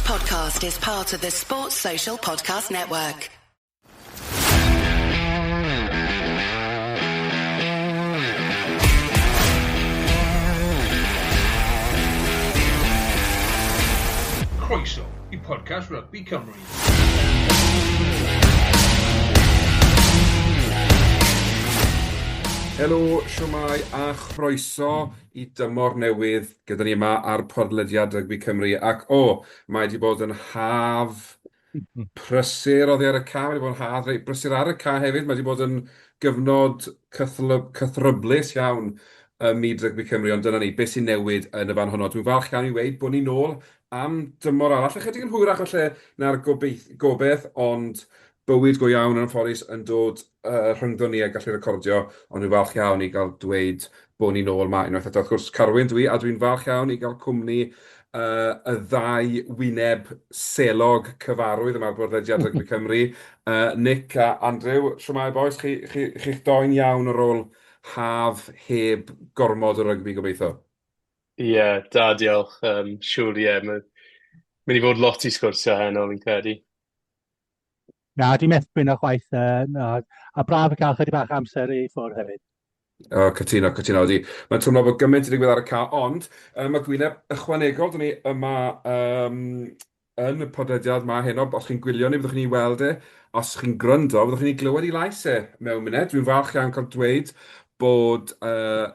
podcast is part of the Sports Social Podcast Network. Croeso I podcast Rygbi Cymru. Helo, siwmai a chroeso I dymor newydd gyda ni yma ar podlediad Rygbi Cymru ac mae wedi bod yn haf prysur oddi ar y ca, mae wedi bod yn haf reit brysur ar y ca hefyd, mae wedi bod yn gyfnod cythryblus iawn myd Rygbi Cymru, ond dyna ni, beth sy'n newid yn y fan honno. Dwi'n falch iawn I weid bod ni nôl am dymor arall, chydig yn hwyrach falle na'r gobeith, ond bywyd go iawn yn ffodus yn dod rhyngddo ni a gallu recordio, ond dwi'n falch iawn I gael dweud bod ni nôl ma unwaith eto. Wrth gwrs, Carwyn dwi, a dwi'n falch iawn I gael cwmni y ddau wyneb selog cyfarwydd yma ar bodlediad Rygbi Cymru. Nick a Andrew, siwmai boes, chi'ch doen iawn ar ôl haf heb gormod o rygbi gobeithio? Ie, da diolch. Siŵr, mynd I fod lot I sgwrsio heno, fi'n credu. Na, di methbyn o chwaith, a braf y cael chydig bach amser I ffwrdd hefyd. Cytuno, di. Mae'n twmlo bod gymaint I ddigwydd ar y ca, ond mae gwyneb ychwanegol dyn ni yma yn y podlediad yma heno. Os chi'n gwylio ni, byddwch chi'n ei weld os chi'n gryndo, byddwch chi'n ei glywed I lais mewn munud. Dwi'n falch iawn cael dweud bod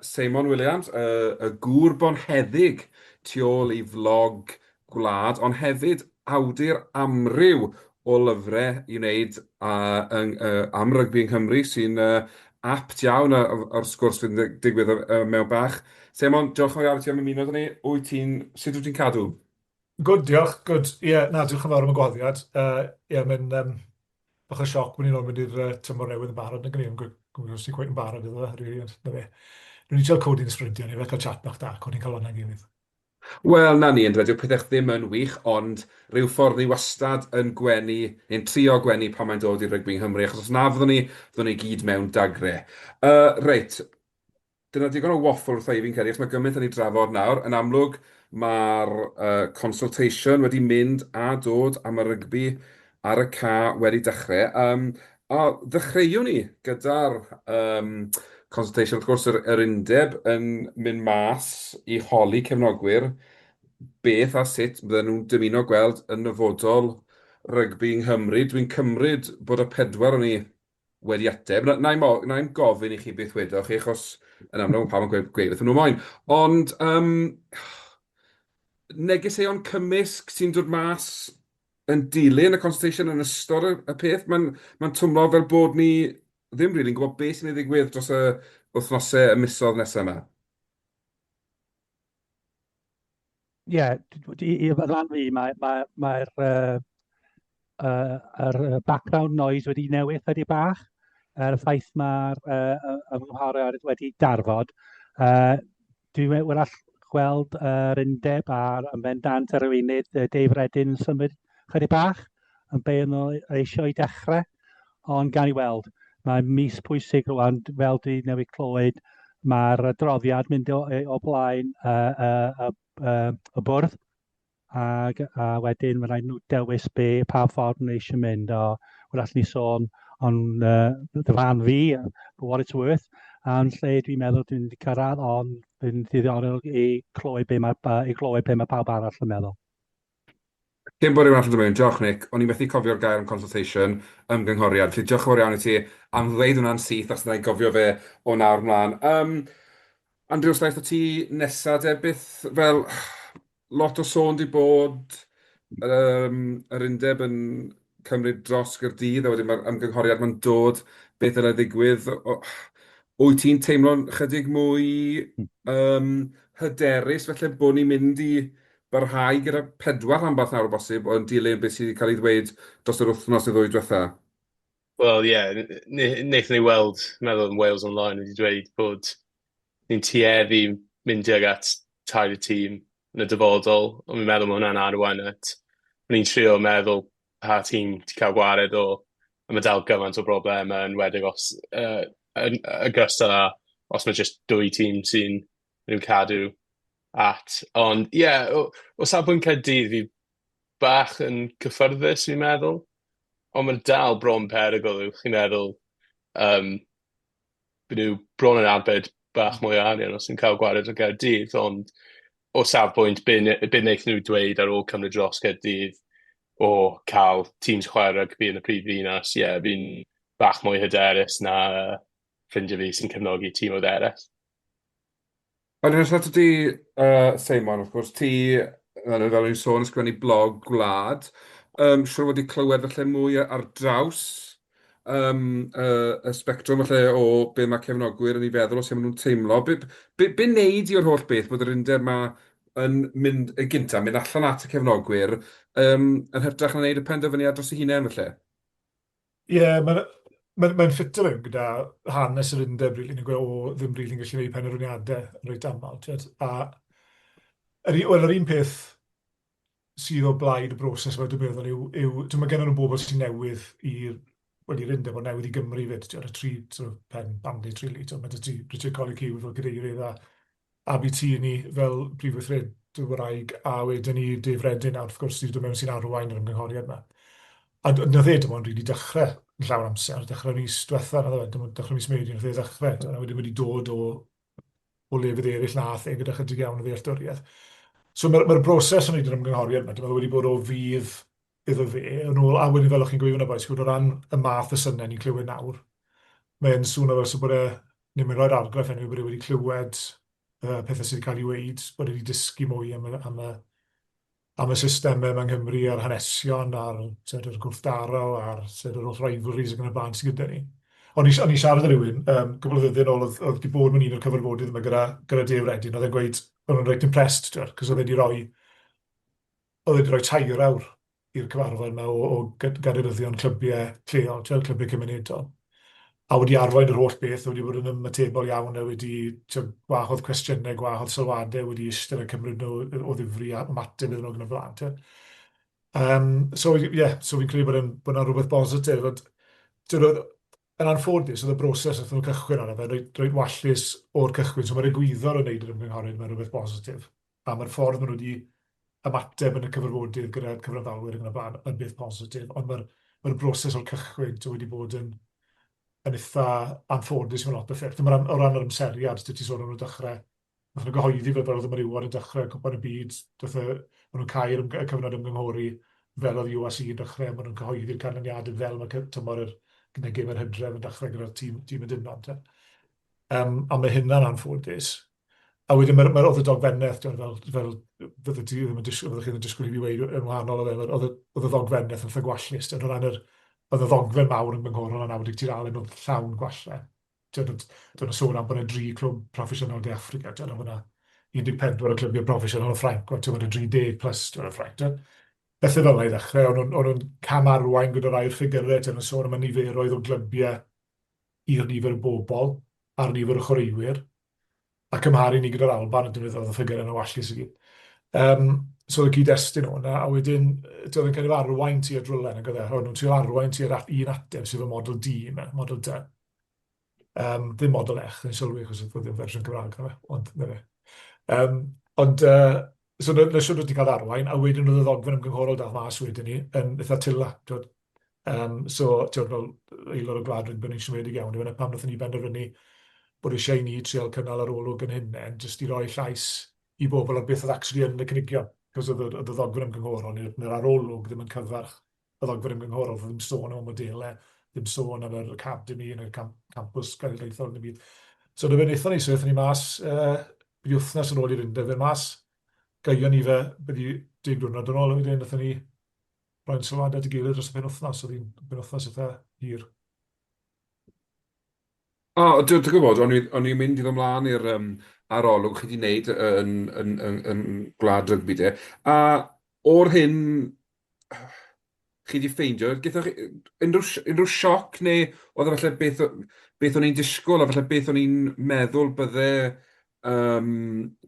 Sei Williams, y gŵr bonheddig tu ôl I vlog gwlad, ond hefyd awdur amryw o lyfrau I wneud am rygbi yng Nghymru sy'n apt iawn o'r sgwrs fy'n digwydd mewn bach. Seimon, diolch yn fawr ti am ymuno ni. Sut wyt ti'n cadw? Good, diolch. Good. Na, diolch yn fawr am y gwaddiad. Mae'n bach o sioc bod ni'n mynd i'r tymor newydd yn barod. Nag yn gwybod os ti'n gweud yn barod iddo fe. Rwy'n ni cael codi'n ysbrintio ni, fe cael chat bach da, codi'n cael hwnna'n gilydd. Wel, na ni, yn dweud, pethau ddim yn wych, ond rhyw ffordd ni wastad yn trio gwenu pan mae'n dod I rygbi yng Nghymru, achos os na fyddwn ni gyd mewn dagre. Reit, dyna digon o waffle wrtho I fi'n credu, achos mae gymaint yn ei drafod nawr. Yn amlwg, mae'r consultation wedi mynd a dod am y rygbi ar y ca wedi dechrau. A ddechreuwn ni gyda'r consultation, wrth gwrs, yr undeb yn mynd mas I holi cefnogwyr beth a sut bydden nhw'n dymuno gweld yn nyfodol rygbi yng Nghymru. Dwi'n cymryd bod y 4 o'n ni wedi ateb. Na'i'n gofyn I chi beth wedwch chi, achos yn amlwg pam yn gweud wrth nhw moyn. Ond negeseuon cymysg sy'n dod mas yn dilyn y consultation yn ystod y peth. Mae'n twmlo fel bod ni ddim rili'n gwybod beth sy'n ei ddigwydd dros y wythnosau y misoedd nesaf yma. Ie, I fyddan fi, mae'r background noise wedi newid ydy bach. Y ffaith mae'r ymgynghoriad wedi darfod. Dwi'n wrach gweld yr undeb a'r ymfendant ar y weinydd Dave Redyn symud chydig bach yn be nhw eisiau I dechrau, ond gan I weld. Mae'n mis pwysig rwan, fel dwi newid clywed, mae'r adroddiad mynd o blaen y bwrdd, a wedyn mae'n rhaid nhw dewis pa ffordd nhw eisiau mynd, o wrach ni sôn ond dyfan fi, for what it's worth, a'n lle dwi'n meddwl dwi'n wedi cyrraedd, ond dwi'n ddiddorol I clywed be mae pawb arall yn meddwl. Cyn bod rhywun arall yn dweud, diolch Nick, o'n I methu cofio'r gair am consultation, ymgynghoriad. Felly diolch yn fawr iawn I ti am ddweud hwnna'n syth, os yna'n gofio fe o nawr mlaen. Andrew, os daeth o ti nesaf de, beth fel lot o sôn di bod yr undeb yn cymryd dros Gaerdydd, a wedyn mae'r ymgynghoriad mae'n dod, beth yna ddigwydd. Wyt ti'n teimlo'n chydig mwy hyderus, felly bod ni'n mynd I barhau gyda 4 rhanbarth nawr o bosib o'n dilyn beth sydd wedi cael ei ddweud dros yr wythnos y ddwy diwetha? Wel, wnaethon ni weld, meddwl yn Wales Online wedi dweud bod ni'n tueddu mynd tuag at tair y tîm yn y dyfodol, ond mi'n meddwl mae hwnna'n arwain at. Ni'n trio meddwl pa tîm ti cael gwared o, a mae dal gymaint o broblemau yn wedig os ogystal â os mae jyst 2 tîm sy'n cadw at. Ond o safbwynt Caerdydd, bach yn cyffyrddus, fi'n meddwl. Ond mae'n dal bron perygl, yw chi'n meddwl. Byd nhw bron yn arbed bach mwy o arian os yn cael gwared o Gaerdydd, ond o safbwynt be wnaethon nhw dweud ar ôl cymryd dros Gaerdydd o cael teams chwarae rygbi yn y prif ddinas, fi'n bach mwy hyderus na ffrindiau fi sy'n cefnogi tîm oedd eraill. Ond yn ysgrifennu ti, Seimon, wrth gwrs, ti, fel ni'n sôn, ysgrifennu blog gwlad. Siwr fod i clywed falle mwy ar draws y spectrwm falle o be mae cefnogwyr yn ei feddwl o sut maen nhw'n teimlo. Be wneud i o'r holl beth bod yr undeb yma yn mynd, yn gynta, mynd allan at y cefnogwyr, yn hytrach na wneud y penderfyniad dros ei hunain falle? Ie, mae'n ffit o mewn gyda hanes yr undeb, rili, ni'n gweud, ddim rili'n gallu gwneud penderfyniadau yn reit aml. A yr un peth sydd o blaid y broses yma, dwi'n meddwl, dwi'n meddwl gen nhw'n bobl sy'n newydd i'r undeb o newydd i Gymru fyd, yr y tri pen bandit, rili. Mae ti Richard Coleg fel cadeirydd a ABT ni fel prif weithred Wraig, a wedyn ni Dave Redin, a wrth gwrs sydd mewn sy'n arwain yr ymgynghoriad yma. A na dim ond rili dechrau yn llawer amser, dechrau mis diwetha, dechrau mis Medi, nath dechrau, a wedyn wedi dod o lefydd eraill nath gyda chydig iawn o ddealltwriaeth. So mae'r broses yn wneud yr ymgynghoriad yma, wedi bod o fydd iddo fe, yn ôl, a wedyn fel o'ch chi'n gweithio yn y boes, o ran y math y synnau ni'n clywed nawr. Mae'n sŵn o fel sy'n bod ni'n mynd roi'r argraff enw bod wedi clywed pethau sydd wedi cael ei weid, bod wedi dysgu mwy am y systemau yng Nghymru, a'r hanesion, a'r gwrthdaro, a'r holl rivalries ac yn y blaen sydd gyda ni. O'n i siarad â rhywun, cwbl o ddyddiau nôl, oedd wedi bod mewn un o'r cyfarfodydd yma gyda Dave Redin, oedd e'n gweud, oedd e'n reit impressed, cos oedd wedi rhoi tair awr i'r cyfarfod yma o gaderyddion clybiau lleol, clybiau cymunedol. A wedi arwain yr holl beth, wedi bod yn ymatebol iawn, a wedi gwahodd cwestiynau, gwahodd sylwadau, wedi eistedd yn cymryd nhw o ddifri a ymateb iddyn nhw yn y blaen. So fi'n credu bod yna rhywbeth bositif. Yn anffodus, oedd y broses wrth nhw'n cychwyn arno fe, roed wallus o'r cychwyn, so mae'r egwyddor yn neud yr ymgynghoriad mewn rhywbeth bositif. A mae'r ffordd maen nhw wedi ymateb yn y cyfarfodydd gyda'r cyfranddalwyr yn y blaen yn beth bositif, ond mae'r broses o'r cychwyn wedi bod yn eitha anffodus mewn lot o ffyrdd. O ran yr ymseriad, ti sôn o'n nhw'n dechrau, nath nhw'n gyhoeddi fel oedd y mariwad yn dechrau cwpan y byd, maen nhw'n cael y cyfnod ymgynghori fel oedd UAC yn dechrau, maen nhw'n cyhoeddi'r canlyniadau fel mae tymor yr gynnygydd yr hydref yn dechrau gyda'r tîm y dynod. A mae hynna'n anffodus. A wedyn oedd y dogfennaeth, fel fyddwch chi ddim yn disgwyl i fi weid yn wahanol o fe, oedd y ddogfennaeth yn eitha gwallus, oedd y ddogfen mawr yn Bynghorol a 90 oedd llawn gwallau. Dwi'n sôn am bod yna 3 clwb proffesiynol de Affrica, oedd yna 14 o clybiau proffesiynol o Ffrainc, oedd yna 30 plus o Ffrainc. Bethau fel yna i ddechrau, o'n nhw'n camarwain gyda rhai'r ffigurau, ti'n sôn am y niferoedd o glybiau i'r nifer o bobl a'r nifer o chwaraewyr, a cymharu ni gyda'r Alban yn dynnydd oedd y ffigurau yna wallus i gyd. So oedd y cyd-destun o'na, a wedyn, oedd yn cael ei arwain ti ar drwylen, o'n nhw'n trio arwain ti ar un ateb sydd o model D, model D. Ddim model Ech, yn sylwi, chos oedd ddim fersiwn Cymraeg, ond na fe. So na siwr wedi cael arwain, a wedyn oedd y ddogfen ymgynghorol dal mas wedyn ni, yn eitha tila. So, fel aelod o Gwladrugby yn siomedig iawn, pam wnaethon ni benderfynu bod eisiau i ni trial cynnal ar olwg yn hynny, jyst i roi llais i bobl ar beth oedd actually yn y cynigion. Cos oedd y ddogfen ymgynghorol, neu'r arolwg ddim yn cyfarch y ddogfen ymgynghorol, ddim sôn am y modelau, ddim sôn am yr academy yn y campws genedlaethol yn y byd. So dyma wnaethon ni, so wnaethon ni mas, bydd wythnos yn ôl i'r undeb, mas, gaio ni fe, byddi 10 diwrnod yn ôl, wedyn wnaethon ni roi'n sylwadau dy gilydd dros y penwythnos, oedd hi'n penwythnos eitha hir. Dwi'n gwybod, o'n i'n mynd i ddod ymlaen i'r arolwg chi wedi wneud yn Gwladrugby de. A o'r hyn chi wedi ffeindio, gaethoch chi unrhyw sioc neu oedd e falle beth o'n i'n disgwyl a falle beth o'n i'n meddwl bydde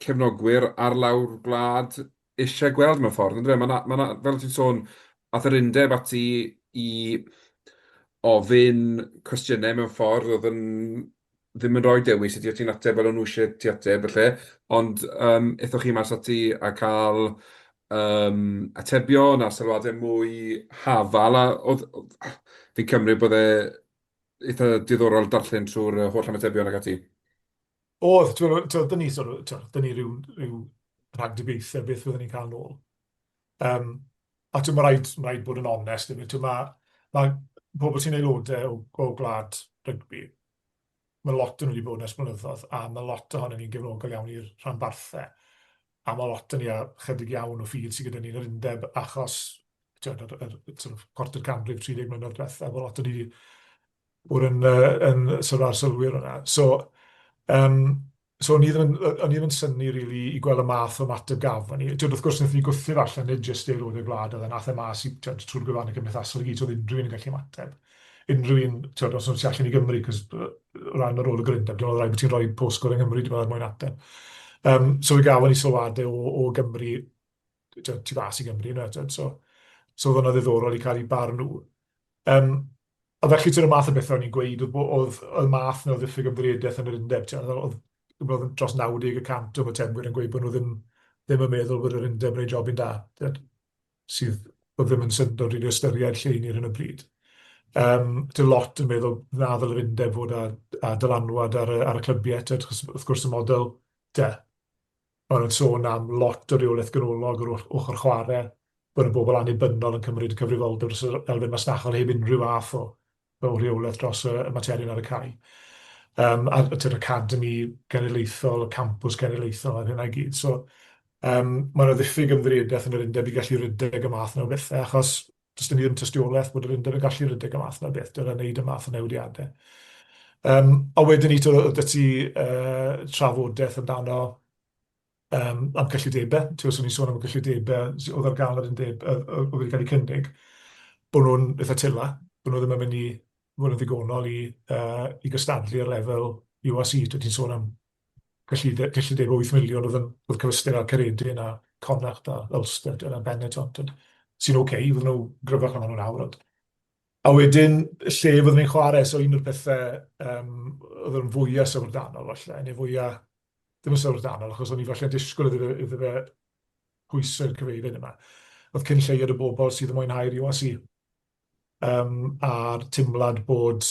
cefnogwyr ar lawr gwlad eisiau gweld mewn ffordd. Fel ti'n sôn, ath yr undeb ati i ofyn cwestiynau mewn ffordd oedd ddim yn rhoi dewis ydy o ti'n ateb fel o'n nhw eisiau ti ateb, felly. Ond eithoch chi mas ati a cael atebion a sylwadau mwy hafal, a fi'n cymryd bod e eitha diddorol darllen trwy'r holl atebion ag ati. Oedd, dyn ni, dyn ni ryw rhagdybiaethau beth fyddwn ni'n cael nôl. A mae rhaid bod yn onest. Mae pobl sy'n aelodau o gwlad rygbi, mae lot yn wedi bod nes blynyddoedd, a mae lot ohonyn ni'n gefnogol iawn i'r rhanbarthau. A mae lot yn ni a chydig iawn o ffydd sydd gyda ni'n yr undeb, achos cwarter canrif 30 mlynedd diwethaf, mae lot yn ni bod yn ar sylwyr hwnna. So o'n i ddim yn syni rili i gweld y math o mateb gafon ni. Wrth gwrs, wnaethon ni gwthio'r allan, nid jyst aelodau gwlad, oedd nath e mas trwy'r gwefannau cymdeithasol i gyd, oedd unrhyw un yn gallu mateb. Unrhyw un, os o'n ti allan i Gymru, cos rhan o'r ôl y gryndeb, dwi'n meddwl rhaid bod ti'n rhoi postgol yng Nghymru, dwi'n meddwl mwyn ateb. So i gafon ni sylwadau o Gymru, ti fas i Gymru, so oedd hwnna ddiddorol i cael ei barn nhw. A felly, y math o bethau o'n i'n gweud, oedd y math na o ddiffyg ymddiriediaeth yn yr undeb, oedd dros 90% o matebwyr yn gweud bod nhw ddim yn meddwl bod yr undeb yn ei job yn da, sydd ddim yn syndod rili ystyried lle ni ar hyn o bryd. Dwi'n lot yn meddwl na ddylai'r undeb fod a dylanwad ar y clybiau, wrth gwrs y model, mae'n sôn am lot o reolaeth gynolog o'r ochr chwarae, bod y bobl annibynnol yn cymryd y cyfrifoldeb dros yr elfen masnachol heb unrhyw fath o reolaeth dros y materion ar y cae. A yr academi genedlaethol, y campws genedlaethol, a hynna i gyd. So, mae'n ddiffyg ymddiriediaeth yn yr undeb i gallu rydeg y math yna o bethau, achos does ni ddim tystiolaeth bod yr undeb yn gallu rydeg y math yna o beth, dyna wneud y math o newidiadau. A wedyn ni, dy ti trafodaeth amdano am cyllidebau. Os o'n i'n sôn am y cyllidebau oedd ar gael yr undeb, oedd wedi cael eu cynnig, bod nhw'n eitha tila, bod nhw ddim yn mynd i fod yn ddigonol i gystadlu ar lefel UAC. Dwi'n sôn am cyllidebau 8 miliwn oedd cyfystyr a Caredin a Connacht a Ulster a Benetton, sy'n oce, fydden nhw gryfach am nhw'n awr. A wedyn, lle fydden ni'n chwarae, so un o'r pethau oedd yn fwyaf sefrdanol, falle, neu fwyaf, ddim yn sefrdanol, achos o'n i falle disgwyl iddo fe pwysau'r cyfeiriad yma. Oedd cyn lleiad y bobl sydd yn mwynhau'r UAC. A'r timlad bod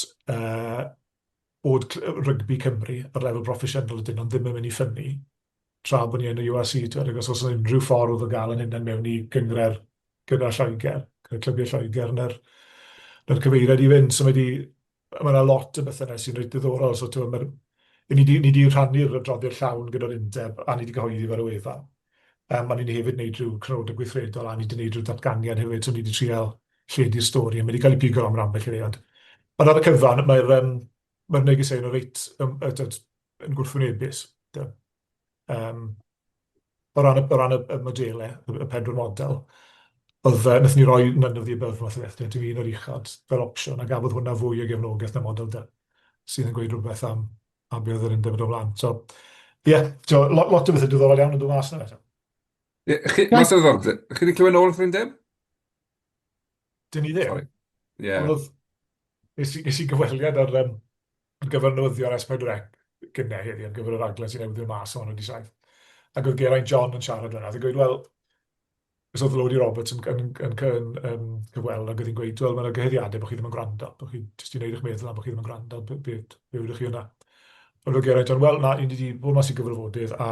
rygbi Cymru ar lefel proffesiynol ydyn, ond ddim yn mynd i ffynnu tra bod ni yn y UAC. Os oes unrhyw ffordd o gael yn hynny mewn i gyngor Lloegr, clybiau Lloegr na'r cyfeiriad i fynd. So mae yna lot o bethau sy'n rhaid diddorol. So, ni wedi rhannu'r adroddiad llawn gyda'r undeb a ni wedi gyhoeddi ar y wefan. A ni wedi hefyd wneud rhyw cronodau gweithredol a ni wedi wneud rhyw datganiad hefyd. So ni wedi trial lledu'r stori a mae wedi cael ei pigo am rambell i reid. Ond ar y cyfan, mae'r negesau yn reit yn gwrthwynebus. O ran y modelau, y 4 model, oedd wnaethon ni roi none of the above math o beth, dwi'n un o'r uchod fel opsiwn, a gafodd hwnna fwy o gefnogaeth na model sydd yn gweud rhywbeth am beth oedd yr undeb o flaen. So, lot o bethau diddorol iawn yn dod mas yna. Mas o ddordeb, chi wedi clywed nôl wrth undeb? Dyn ni ddim. Ie. Nes i gyfweliad ar gyfarnwyddio ar S4C gynnau heddi, ar gyfer y raglen sy'n newydd i'r mas o'n wedi saith. Ac oedd Geraint John yn siarad yna. Oedd yn gweud, wel, os oedd Lodi Roberts yn cyfweld, ac oedd hi'n gweud, wel, mae'n gyheddiadau bod chi ddim yn gwrando, bod chi jyst i wneud eich meddwl am bod chi ddim yn gwrando, be ydych chi yna. Ond oedd Geraint John, wel, na, ni wedi bod mas i gyfrifodydd, a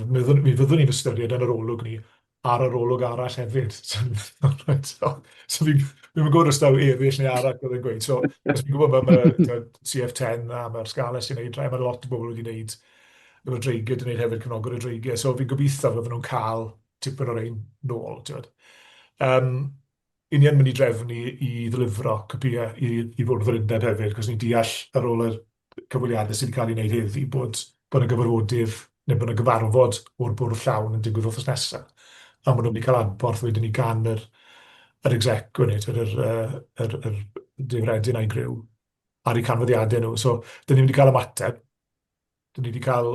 mi fyddwn ni'n ystyried yn yr olwg ni ar yr olwg arall hefyd. So fi'n gwybod os daw eraill neu arall oedd yn gweud. So, os fi'n gwybod mae CF10 a mae'r Scala sy'n neud rai, mae lot o bobl wedi wneud efo'r dreigiau, yn neud hefyd cefnogwr y dreigiau. So fi'n gobeithio fydden nhw'n cael tipyn o'r ein nôl. Ni yn mynd i drefnu i ddilifro copïau i fod yr undeb hefyd, cos ni'n deall ar ôl y cyfweliadau sydd wedi cael ei wneud heddi bod y gyfarfodydd neu bod y gyfarfod o'r bwrdd llawn yn digwydd wrth nesaf. A maen nhw wedi cael adborth wedyn ni gan yr exec, yr difredyn a'i gryw, ar eu canfyddiadau nhw. So, dyn ni wedi cael ymateb, dyn ni wedi cael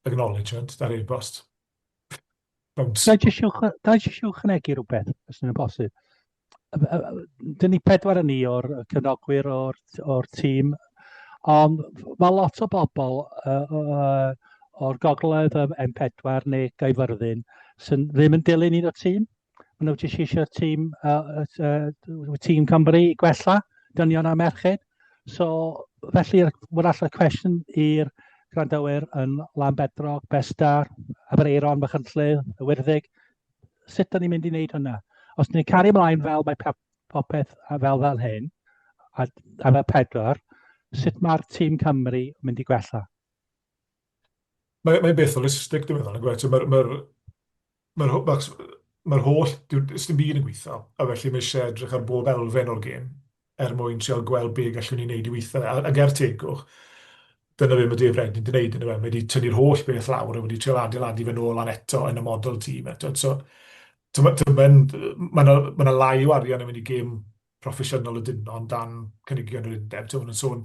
acknowledgement ar e-bost. Da i jyst ychwanegu rhywbeth, os yna'n bosib. Dyn ni 4 yn ni o'r cynogwyr o'r tîm, ond mae lot o bobl o'r gogledd M4 neu Gaerfyrddin sy'n ddim yn dilyn un o'r tîm. Maen nhw jyst eisiau tîm Cymru i gwella, dynion a merched. So, felly, wrach y cwestiwn i'r gwrandawyr yn Llanbedrog, Bestar, Aberaeron, Machynlleth, y Wyrddig, sut da ni'n mynd i wneud hwnna? Os ni'n cario ymlaen fel mae popeth fel hyn, a fel pedwar, sut mae'r tîm Cymru mynd i gwella? Mae'n beth holistig, dwi'n meddwl. Mae'r holl, ysdim byd yn gweithio, a felly mae eisiau edrych ar bob elfen o'r gêm, mwyn trial gweld be gallwn ni'n neud i weithio. A ger tegwch, dyna fe mae Dave Redden wedi gwneud yn y fe. Mae wedi tynnu'r holl beth lawr a wedi trial adeiladu fe nôl an eto yn y model tîm eto. So, mae yna lai o arian yn mynd i gêm proffesiynol y dynon dan cynigion yr undeb. Mae'n sôn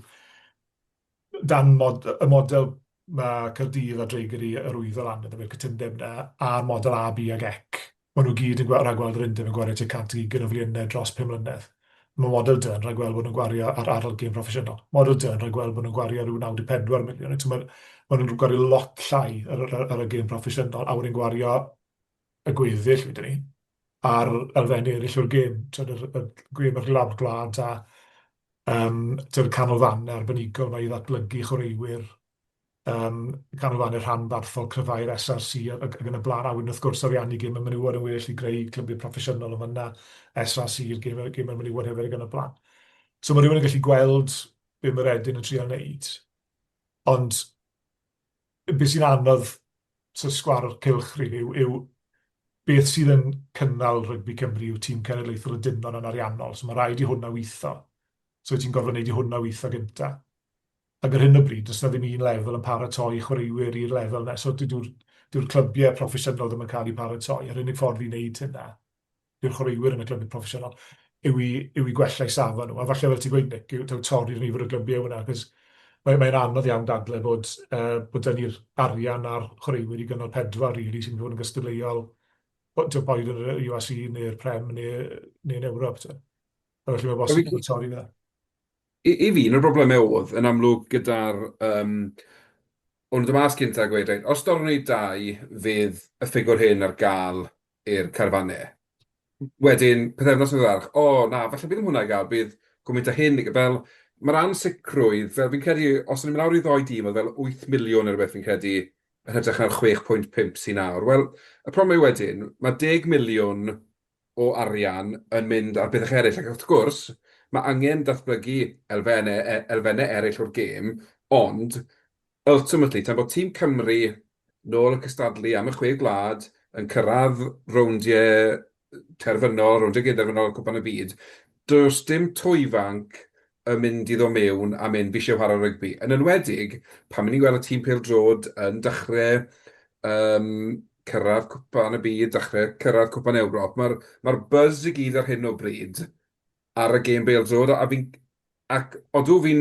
dan y model mae Caerdydd a Dreigr i arwyddo lan yn y cytundeb yna, a'r model A, B ag Ec. Maen nhw gyd yn rhagweld yr undeb yn gwario tuag 120 o filiynau dros 5 mlynedd. Mae model D yn rhagweld bod nhw'n gwario ar arall gêm proffesiynol. Model D yn rhagweld bod nhw'n gwario rhyw 94 miliwn. Maen nhw'n gwario lot llai ar y gêm proffesiynol, a wedyn gwario y gweddill, wedyn ni, ar elfennu eraill o'r gêm. Y gêm yr lawr gwlad a canolfannau arbenigol mae i ddatblygu chwaraewyr, canolfannau rhanbarthol cryfau'r SRC ac yn y blaen, a wedyn wrth gwrs ariannu gêm y menywod yn well i greu clybiau proffesiynol yn fyna, SRC i'r gêm y menywod hefyd ac yn y blaen. So mae rhywun yn gallu gweld be mae'r Edyn yn trial wneud, ond beth sy'n anodd sgwar cylch yw beth sydd yn cynnal rygbi Cymru yw tîm cenedlaethol y dynon yn ariannol, so mae rhaid i hwnna weithio. So ti'n gorfod wneud i hwnna weithio gynta. Ac ar hyn o bryd, does na ddim un lefel yn paratoi chwaraewyr i'r lefel yna. So dyw'r clybiau proffesiynol ddim yn cael eu paratoi. Yr unig ffordd i wneud hynna, dyw'r chwaraewyr yn y clybiau proffesiynol, yw i gwella i safon nhw. A falle fel ti'n gweud, Nick, yw torri'r nifer o clybiau hwnna, cos mae'n anodd iawn dadle bod dynnu'r arian a'r chwaraewyr i gynnal 4 rili sy'n fod yn gystadleuol boed yn yr USC neu'r Prem neu'n Ewrop. Felly mae'n bosib bod torri fe. I fi, un o'r broblemau oedd, yn amlwg gyda'r... O'n dyma cynta gweud, os dorwn ni 2, fydd y ffigwr hyn ar gael i'r carfannau. Wedyn, pethefnos yn ddarach, na, falle bydd hwnna i gael, bydd gwmynt a hyn, fel, mae'r ansicrwydd, fel fi'n credu, os o'n i'n mynd lawr i 2 dîm, oedd fel 8 miliwn yn rhywbeth fi'n credu, yn hytrach ar 6.5 sy'n nawr. Wel, y problem wedyn, mae 10 miliwn o arian yn mynd ar bethau eraill, ac wrth gwrs, mae angen datblygu elfennau eraill o'r gêm, ond, ultimately, tan bod tîm Cymru nôl y cystadlu am y 6 gwlad yn cyrraedd rowndiau terfynol, rowndiau gyderfynol y cwpan y byd, does dim twyfanc yn mynd i ddod mewn a mynd fi eisiau chwarae rygbi. Yn enwedig, pan mynd i'n gweld y tîm pêl-drod yn dechrau cyrraedd cwpan y byd, dechrau cyrraedd cwpan Ewrop, mae'r buzz i gyd ar hyn o bryd ar y gêm pêl-drod, ac odw fi'n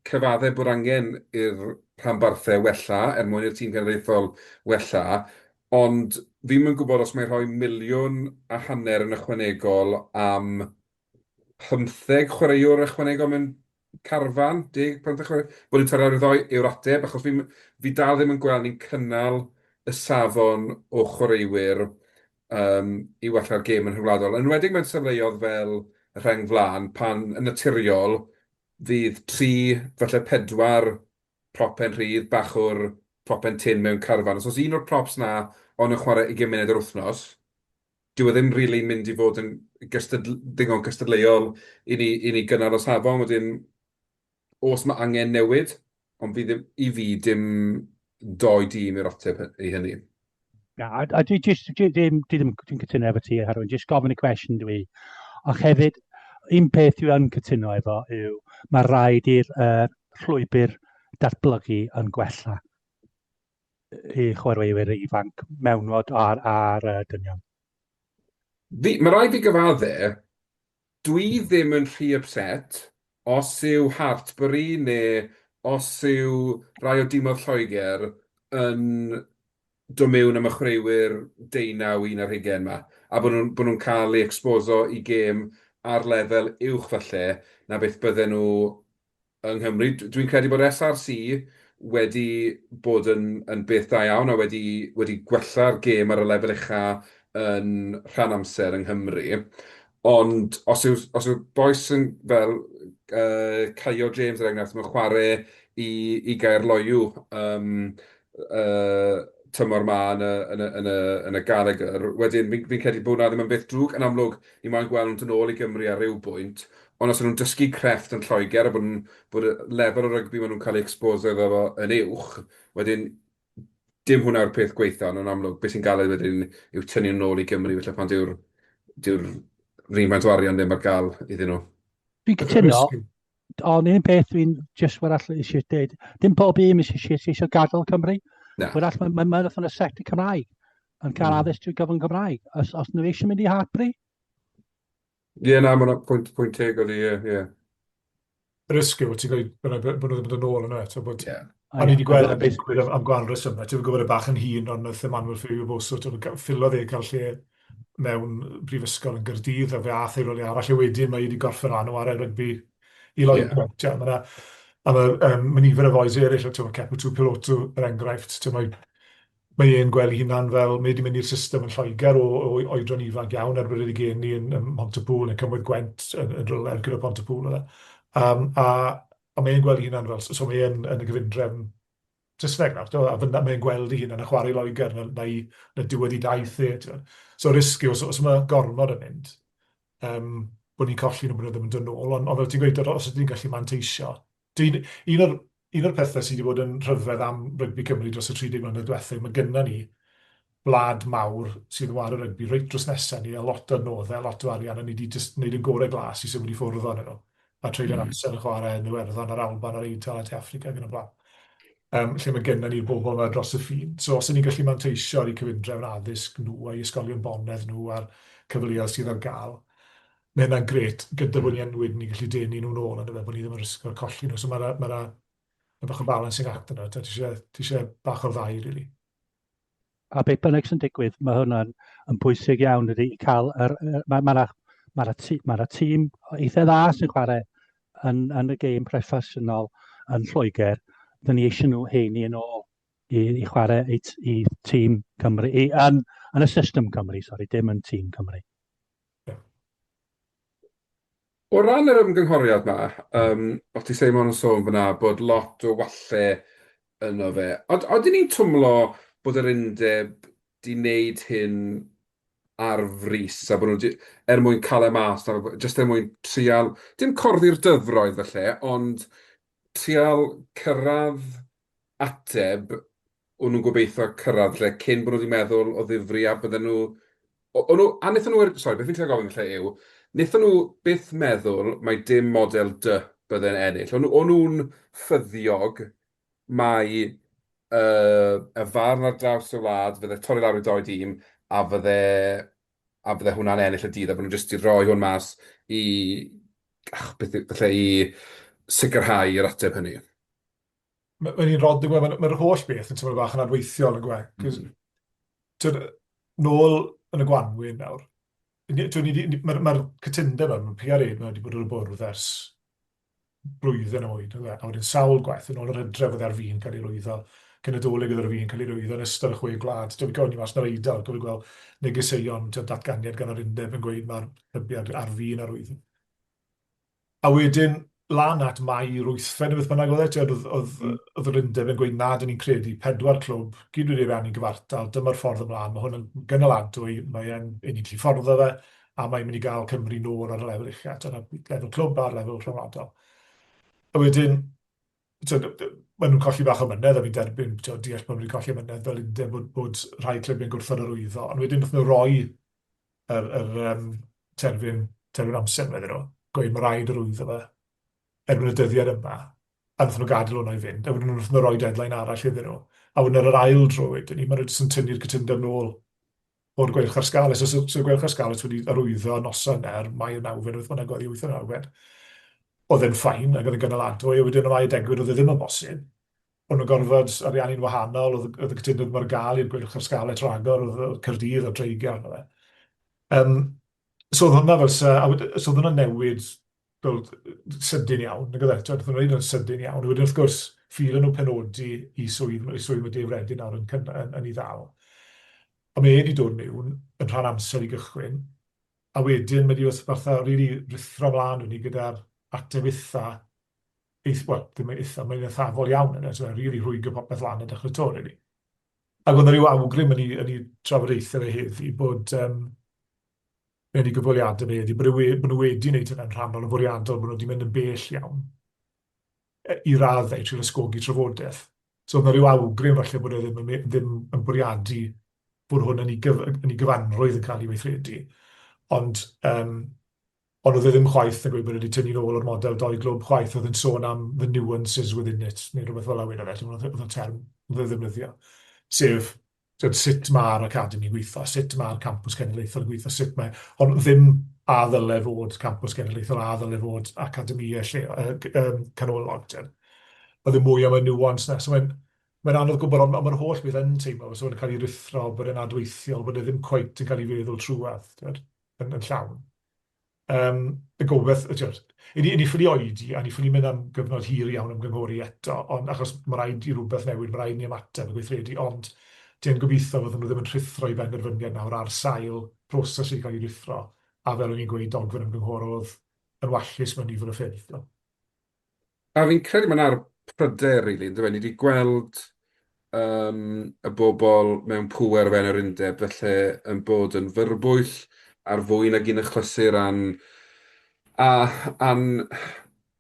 cyfaddau bod angen i'r rhanbarthau wella, mwyn i'r tîm cenedlaethol wella, ond fi'n mynd gwybod os mae'n rhoi 1.5 miliwn yn ychwanegol am 15 chwaraewr ychwanegol mewn carfan, 10-15 chwaraewr, bod ni'n torri'r 2 yw'r ateb, achos fi dal ddim yn gweld ni'n cynnal y safon o chwaraewyr i wella'r gêm yn rhyngwladol. Yn enwedig mewn sefleoedd fel y rheng flan, pan yn naturiol fydd 3, falle 4 propen rhydd, bachwr, propen tin mewn carfan. Os un o'r props na ond yn chwarae 20 munud yr wythnos, dyw e ddim rili mynd i fod yn ddigon gystadleuol i ni gynnal o safon. Wedyn, os mae angen newid, ond i fi dim 2 dîm yw'r ateb i hynny. A dwi'n cytuno efo ti, Carwyn, jyst gofyn y cwestiwn dwi. Ac hefyd, un peth dwi yn cytuno efo yw, mae rhaid i'r llwybr datblygu yn gwella i chwaraewyr ifanc mewnwod ar dynion. Mae rhaid fi gyfaddau, dwi ddim yn rhy upset os yw Hartbury neu os yw rai o dîmodd Lloegr yn dod mewn am y chwaraewyr 19 yma, a bod nhw'n cael ei exposo i gêm ar lefel uwch falle, na beth bydden nhw yng Nghymru. Dwi'n credu bod SRC wedi bod yn beth da iawn a wedi gwella'r gêm ar y lefel ucha yn rhan amser yng Nghymru. Ond os yw boes yn fel Caio James er enghraifft, mae'n chwarae i Gaerloyw tymor ma yn y Gallagher. Wedyn, fi'n credu bod na ddim yn beth drwg. Yn amlwg, ni moyn gweld nhw'n dod nôl i Gymru ar ryw bwynt. Ond os nhw'n dysgu crefft yn Lloegr a bod y lefel o rygbi maen nhw'n cael ei exposio iddo fo yn uwch, wedyn dim hwnna yw'r peth gweithio, ond yn amlwg, beth sy'n galed wedyn yw tynnu nhw nôl i Gymru, felly pan dyw'r rhywfaint o arian ddim ar gael iddyn nhw. Fi'n cytuno, ond un peth fi'n just warall eisiau dweud, dim pob un eisiau gadael Cymru. Na. Warall mae'n y sector Cymraeg yn cael addysg trwy gyfyn Gymraeg. Os nhw eisiau mynd i Hartbury? Ie, na, mae'n pwynt teg oedd ie. Yr ysgyw, ti'n gweud bod nhw ddim yn dod nôl yna eto, bod... A ni wedi gweld yn digwydd am gwahanol resymau. Ti'n gwybod y bach yn hun, ond nath Emmanuel Ffyw Boso, ffilodd cael lle mewn brifysgol yn Gaerdydd, a fe ath ei roli arall e wedyn, mae wedi gorffen rhan o arall rygbi i Loegr. Mae nifer y fois eraill, mae Cepo Tŵ Piloto yr enghraifft, mae e'n gweld hunan fel, mae wedi mynd i'r system yn Lloegr o oedran ifanc iawn ar bryd i geni yn Pontypool, neu Cymru Gwent yn rhywle gyda Pontypool. A mae'n gweld hunan fel, so mae'n yn y gyfundrefn Saesneg nawr, a mae'n gweld ei hunan y chwarae Loegr na diwedd i daith e. So risgu, os mae gormod yn mynd, bod ni'n colli nhw bod nhw ddim yn dod nôl, ond fel ti'n gweud, os ydych chi'n gallu manteisio. Un o'r pethau sydd wedi bod yn rhyfedd am rygbi Cymru dros y 30 mlynedd diwethaf, mae gynna ni wlad mawr sydd yn wario rygbi reit dros nesaf ni, a lot o noddau, lot o arian, a ni wedi gwneud yn gorau glas i symud i ffwrdd o'n nhw. A treulio'n amser yn chwarae yn Iwerddon a'r Alban a'r Eidal a Tu Affrica gyda blaen. Lle mae gynna ni'r bobl yma dros y ffin. So os ydyn ni'n gallu manteisio ar eu cyfundrefn addysg nhw a'i ysgolion bonedd nhw a'r cyfleoedd sydd ar gael, mae hynna'n gret, gyda bod ni yn wedyn ni'n gallu denu nhw'n ôl yn y fe, bod ni ddim yn risgo'r colli nhw. So mae bach o balancing act yna, ti eisiau bach o'r ddau, really. A beth bynnag sy'n digwydd, mae hwnna'n bwysig iawn ydy i cael... Mae'r tîm eitha dda sy'n chwarae yn y gêm proffesiynol yn Lloegr. Dyn ni eisiau nhw heini yn ôl i chwarae i tîm Cymru, yn y system Cymru, dim yn tîm Cymru. O ran yr ymgynghoriad yma, o ti Seimon yn sôn fyna bod lot o walle yno fe. Oedden ni'n twmlo bod yr undeb di wneud hyn ar frys, a bod nhw mwyn cael e mas, jyst mwyn trial, dim corddi'r dyfroedd felly, ond trial cyrraedd ateb o'n nhw'n gobeithio cyrraedd lle cyn bod nhw wedi meddwl o ddifri a bydden nhw... A wnaethon nhw... Sori, beth fi'n cael gofyn lle yw, wnaethon nhw byth meddwl mae dim model dy bydden ennill. O'n nhw'n ffyddiog mae y farn ar draws y wlad fydde torri lawr i doi dîm a fydde hwnna'n ennill y dydd a bod nhw'n jyst i roi hwn mas i sicrhau yr ateb hynny. Mae'n un rod, mae'r holl beth yn tymor bach yn adweithiol yn gwe. Nôl yn y Gwanwyn nawr, mae'r cytundeb yma, mae'r PRA wedi bod yn y bwrdd ers blwyddyn o oed, a wedyn sawl gwaith yn ôl yr hydref oedd ar fi'n cael ei rwyddo, cenedlolig oedd ar fi'n cael ei rwyddo yn ystod y 6 gwlad. Dwi'n gwybod ni mas na'r Eidal, gofyn gweld negeseuon, datganiad gan yr undeb yn gweud mae'r hybiad ar fi'n ar rwyddo. A wedyn, lan at mai 8 neu beth bynnag oedd yr undeb yn gweud nad yn ni'n credu 4 clwb, gyd wedi rannu'n gyfartal, dyma'r ffordd ymlaen, mae hwn yn gynaladwy, mae'n unigolyn ffordd o fe, a mae'n mynd i gael Cymru nôl ar y lefel uchaf, lefel clwb a'r lefel rhyngwladol. A wedyn, maen nhw'n colli bach o mynedd, a fi'n derbyn, deall bod nhw'n colli mynedd fel undeb bod rhai clybau'n gwrthod yr rwyddo, ond wedyn wnaethon nhw roi terfyn amser, medden nhw, gweud mae rhaid yr rwyddo fe, erbyn y dyddiad yma, a wnaethon nhw gadael hwnna i fynd, a wedyn nhw'n rhoi deadline arall iddyn nhw. A wedyn yr ail dro wedyn ni, maen nhw'n jyst yn tynnu'r cytundeb nôl o'r gweilch ar sgalis. Os yw'r gweilch ar sgalis wedi arwyddo noson er, mae yn 9, oedd hwnna'n gweddi 8 o 9. Oedd e'n ffain, ac oedd e'n gynaladwy, a wedyn y mae degwyd oedd e ddim yn bosib. Ond nhw'n gorfod ariannu'n wahanol, oedd y cytundeb mae'r gael i'r gweilch ar sgalis rhagor, oedd Caerdydd o Dreigiau. So oedd hwnna fel sa, so oedd hwnna'n newid sydyn iawn, nag oedd eto, wnaethon nhw'n gwneud yn sydyn iawn. Wedyn wrth gwrs, ffil nhw penodi i swydd mae Dave Reddy nawr yn ei ddal. A mae wedi dod mewn yn rhan amser i gychwyn, a wedyn mae wedi fatha rili rithro mlaen ni gyda'r ateb eitha, wel, ddim yn eitha, mae'n eithafol iawn yna, so rili rhwygo popeth lan yn dechrau to, really. Ac oedd yna rhyw awgrym yn ei trafodaethau fe heddi bod mewn i gyfweliadau fe heddi, bod nhw wedi wneud hynny'n rhannol yn fwriadol, bod nhw wedi mynd yn bell iawn i raddau trwy'r ysgogi trafodaeth. So oedd yna rhyw awgrym falle bod e ddim yn bwriadu bod hwn yn ei gyfanrwydd yn cael ei weithredu. Ond oedd e ddim chwaith yn gweud bod wedi tynnu nôl o'r model doi glwb chwaith, oedd yn sôn am the nuances within it, neu rhywbeth fel awyn oedd y term oedd e ddefnyddio. Sef, sut mae'r academi gweithio, sut mae'r campws cenedlaethol yn gweithio, sut mae, ond ddim a ddyle fod campws cenedlaethol, a ddyle fod academïau canolog. Oedd e mwy am y nuance na. So mae'n anodd gwybod, ond mae'r holl beth yn teimlo, so yn cael ei rithro, bod e'n adweithiol, bod e ddim cweit yn cael ei feddwl trwad yn llawn. Y gobeith, ni ffili oedi, a ni ffili mynd am gyfnod hir iawn ymgynghori eto, ond achos mae rhaid i rhywbeth newid, mae rhaid ni ymateb yn gweithredu, ond ti'n gobeithio fod nhw ddim yn rhithro i benderfyniad nawr ar sail proses i cael ei rithro, a fel o'n i'n gweud, dogfen ymgynghorodd yn wallus mewn nifer o ffyrdd. A fi'n credu mae'n pryder, rili, ni wedi gweld y bobl mewn pŵer fewn yr undeb, felly yn bod yn fyrbwyll ar fwy nag un achlysur a'n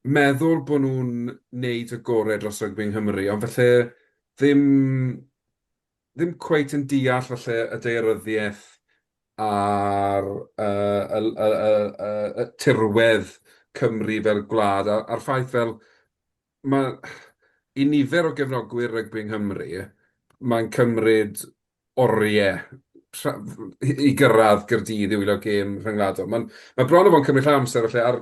meddwl bod nhw'n neud y gorau dros rygbi yng Nghymru, ond felly ddim cweit yn deall felly y daeryddiaeth a'r tirwedd Cymru fel gwlad, a'r ffaith fel i nifer o gefnogwyr rygbi yng Nghymru, mae'n cymryd oriau i gyrraedd Gaerdydd i wylio gêm rhyngwladol. Mae bron o fo'n cymryd llawn amser felly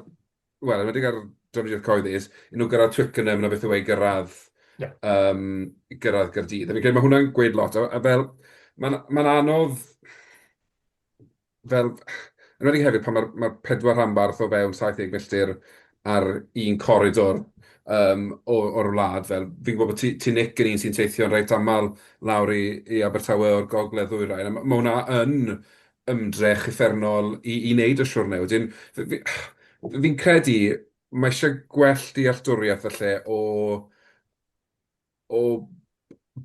wel, yn wedi ar drafodiad coeddus, i nhw gyrraedd Twickenham na beth yw ei gyrraedd Gaerdydd. A fi'n credu mae hwnna'n gweud lot. A fel, mae'n anodd fel, yn wedi hefyd pan mae'r 4 rhanbarth o fewn 70 milltir ar un coridor o'r wlad, fel fi'n gwybod bod ti Nick yn un sy'n teithio'n reit aml lawr i Abertawe o'r gogledd ddwyrain. Mae hwnna yn ymdrech uffernol i wneud y siwrne. Wedyn, fi'n credu mae eisiau gwell dealltwriaeth felly o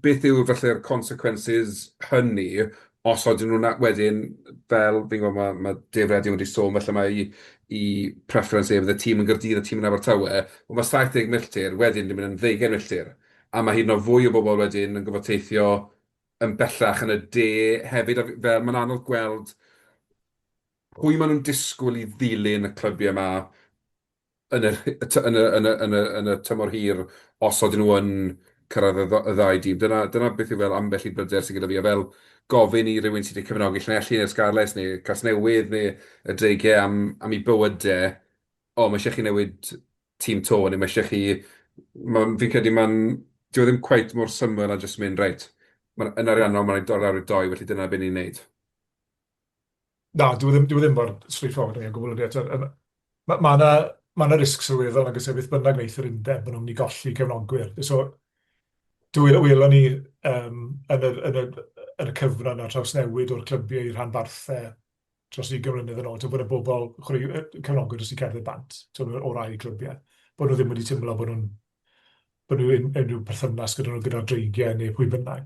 beth yw felly'r consequences hynny os oedden nhw'n wedyn, fel fi'n gwybod mae Dave Reddy wedi sôn, felly mae i preference ef, y tîm yn Gaerdydd a tîm yn Abertawe, ond mae 70 milltir wedyn yn mynd yn 20 milltir. A mae hyd yn oed fwy o bobl wedyn yn gyfod teithio yn bellach yn y de hefyd, fel mae'n anodd gweld pwy maen nhw'n disgwyl i ddilyn y clybiau yma yn y tymor hir os oedden nhw yn cyrraedd y ddau dîm. Dyna beth yw fel ambell i bryder sydd gyda fi, a fel gofyn i rywun sydd wedi cefnogi Llanelli neu'r Scarlett neu Casnewydd neu y dreigiau am ei bywydau, mae eisiau chi newid tîm to, neu mae eisiau chi... Fi'n credu dyw ddim cweit mor syml a jyst mynd reit. Yn ariannol mae'n dod lawr i 2, felly dyna beth ni'n neud. Na, dyw ddim mor straightforward yn gwybod. Mae yna risg sylweddol nag ysef beth bynnag wneud yr undeb bod nhw'n mynd i golli cefnogwyr. So, welon ni yn y cyfran a trawsnewid o'r clybiau i'r rhanbarthau dros 20 mlynedd yn ôl, bod y bobl cefnogwyr dros i cerdded bant o rai clybiau. Bod nhw ddim wedi teimlo bod nhw'n unrhyw perthynas gyda'r dreigiau neu pwy bynnag.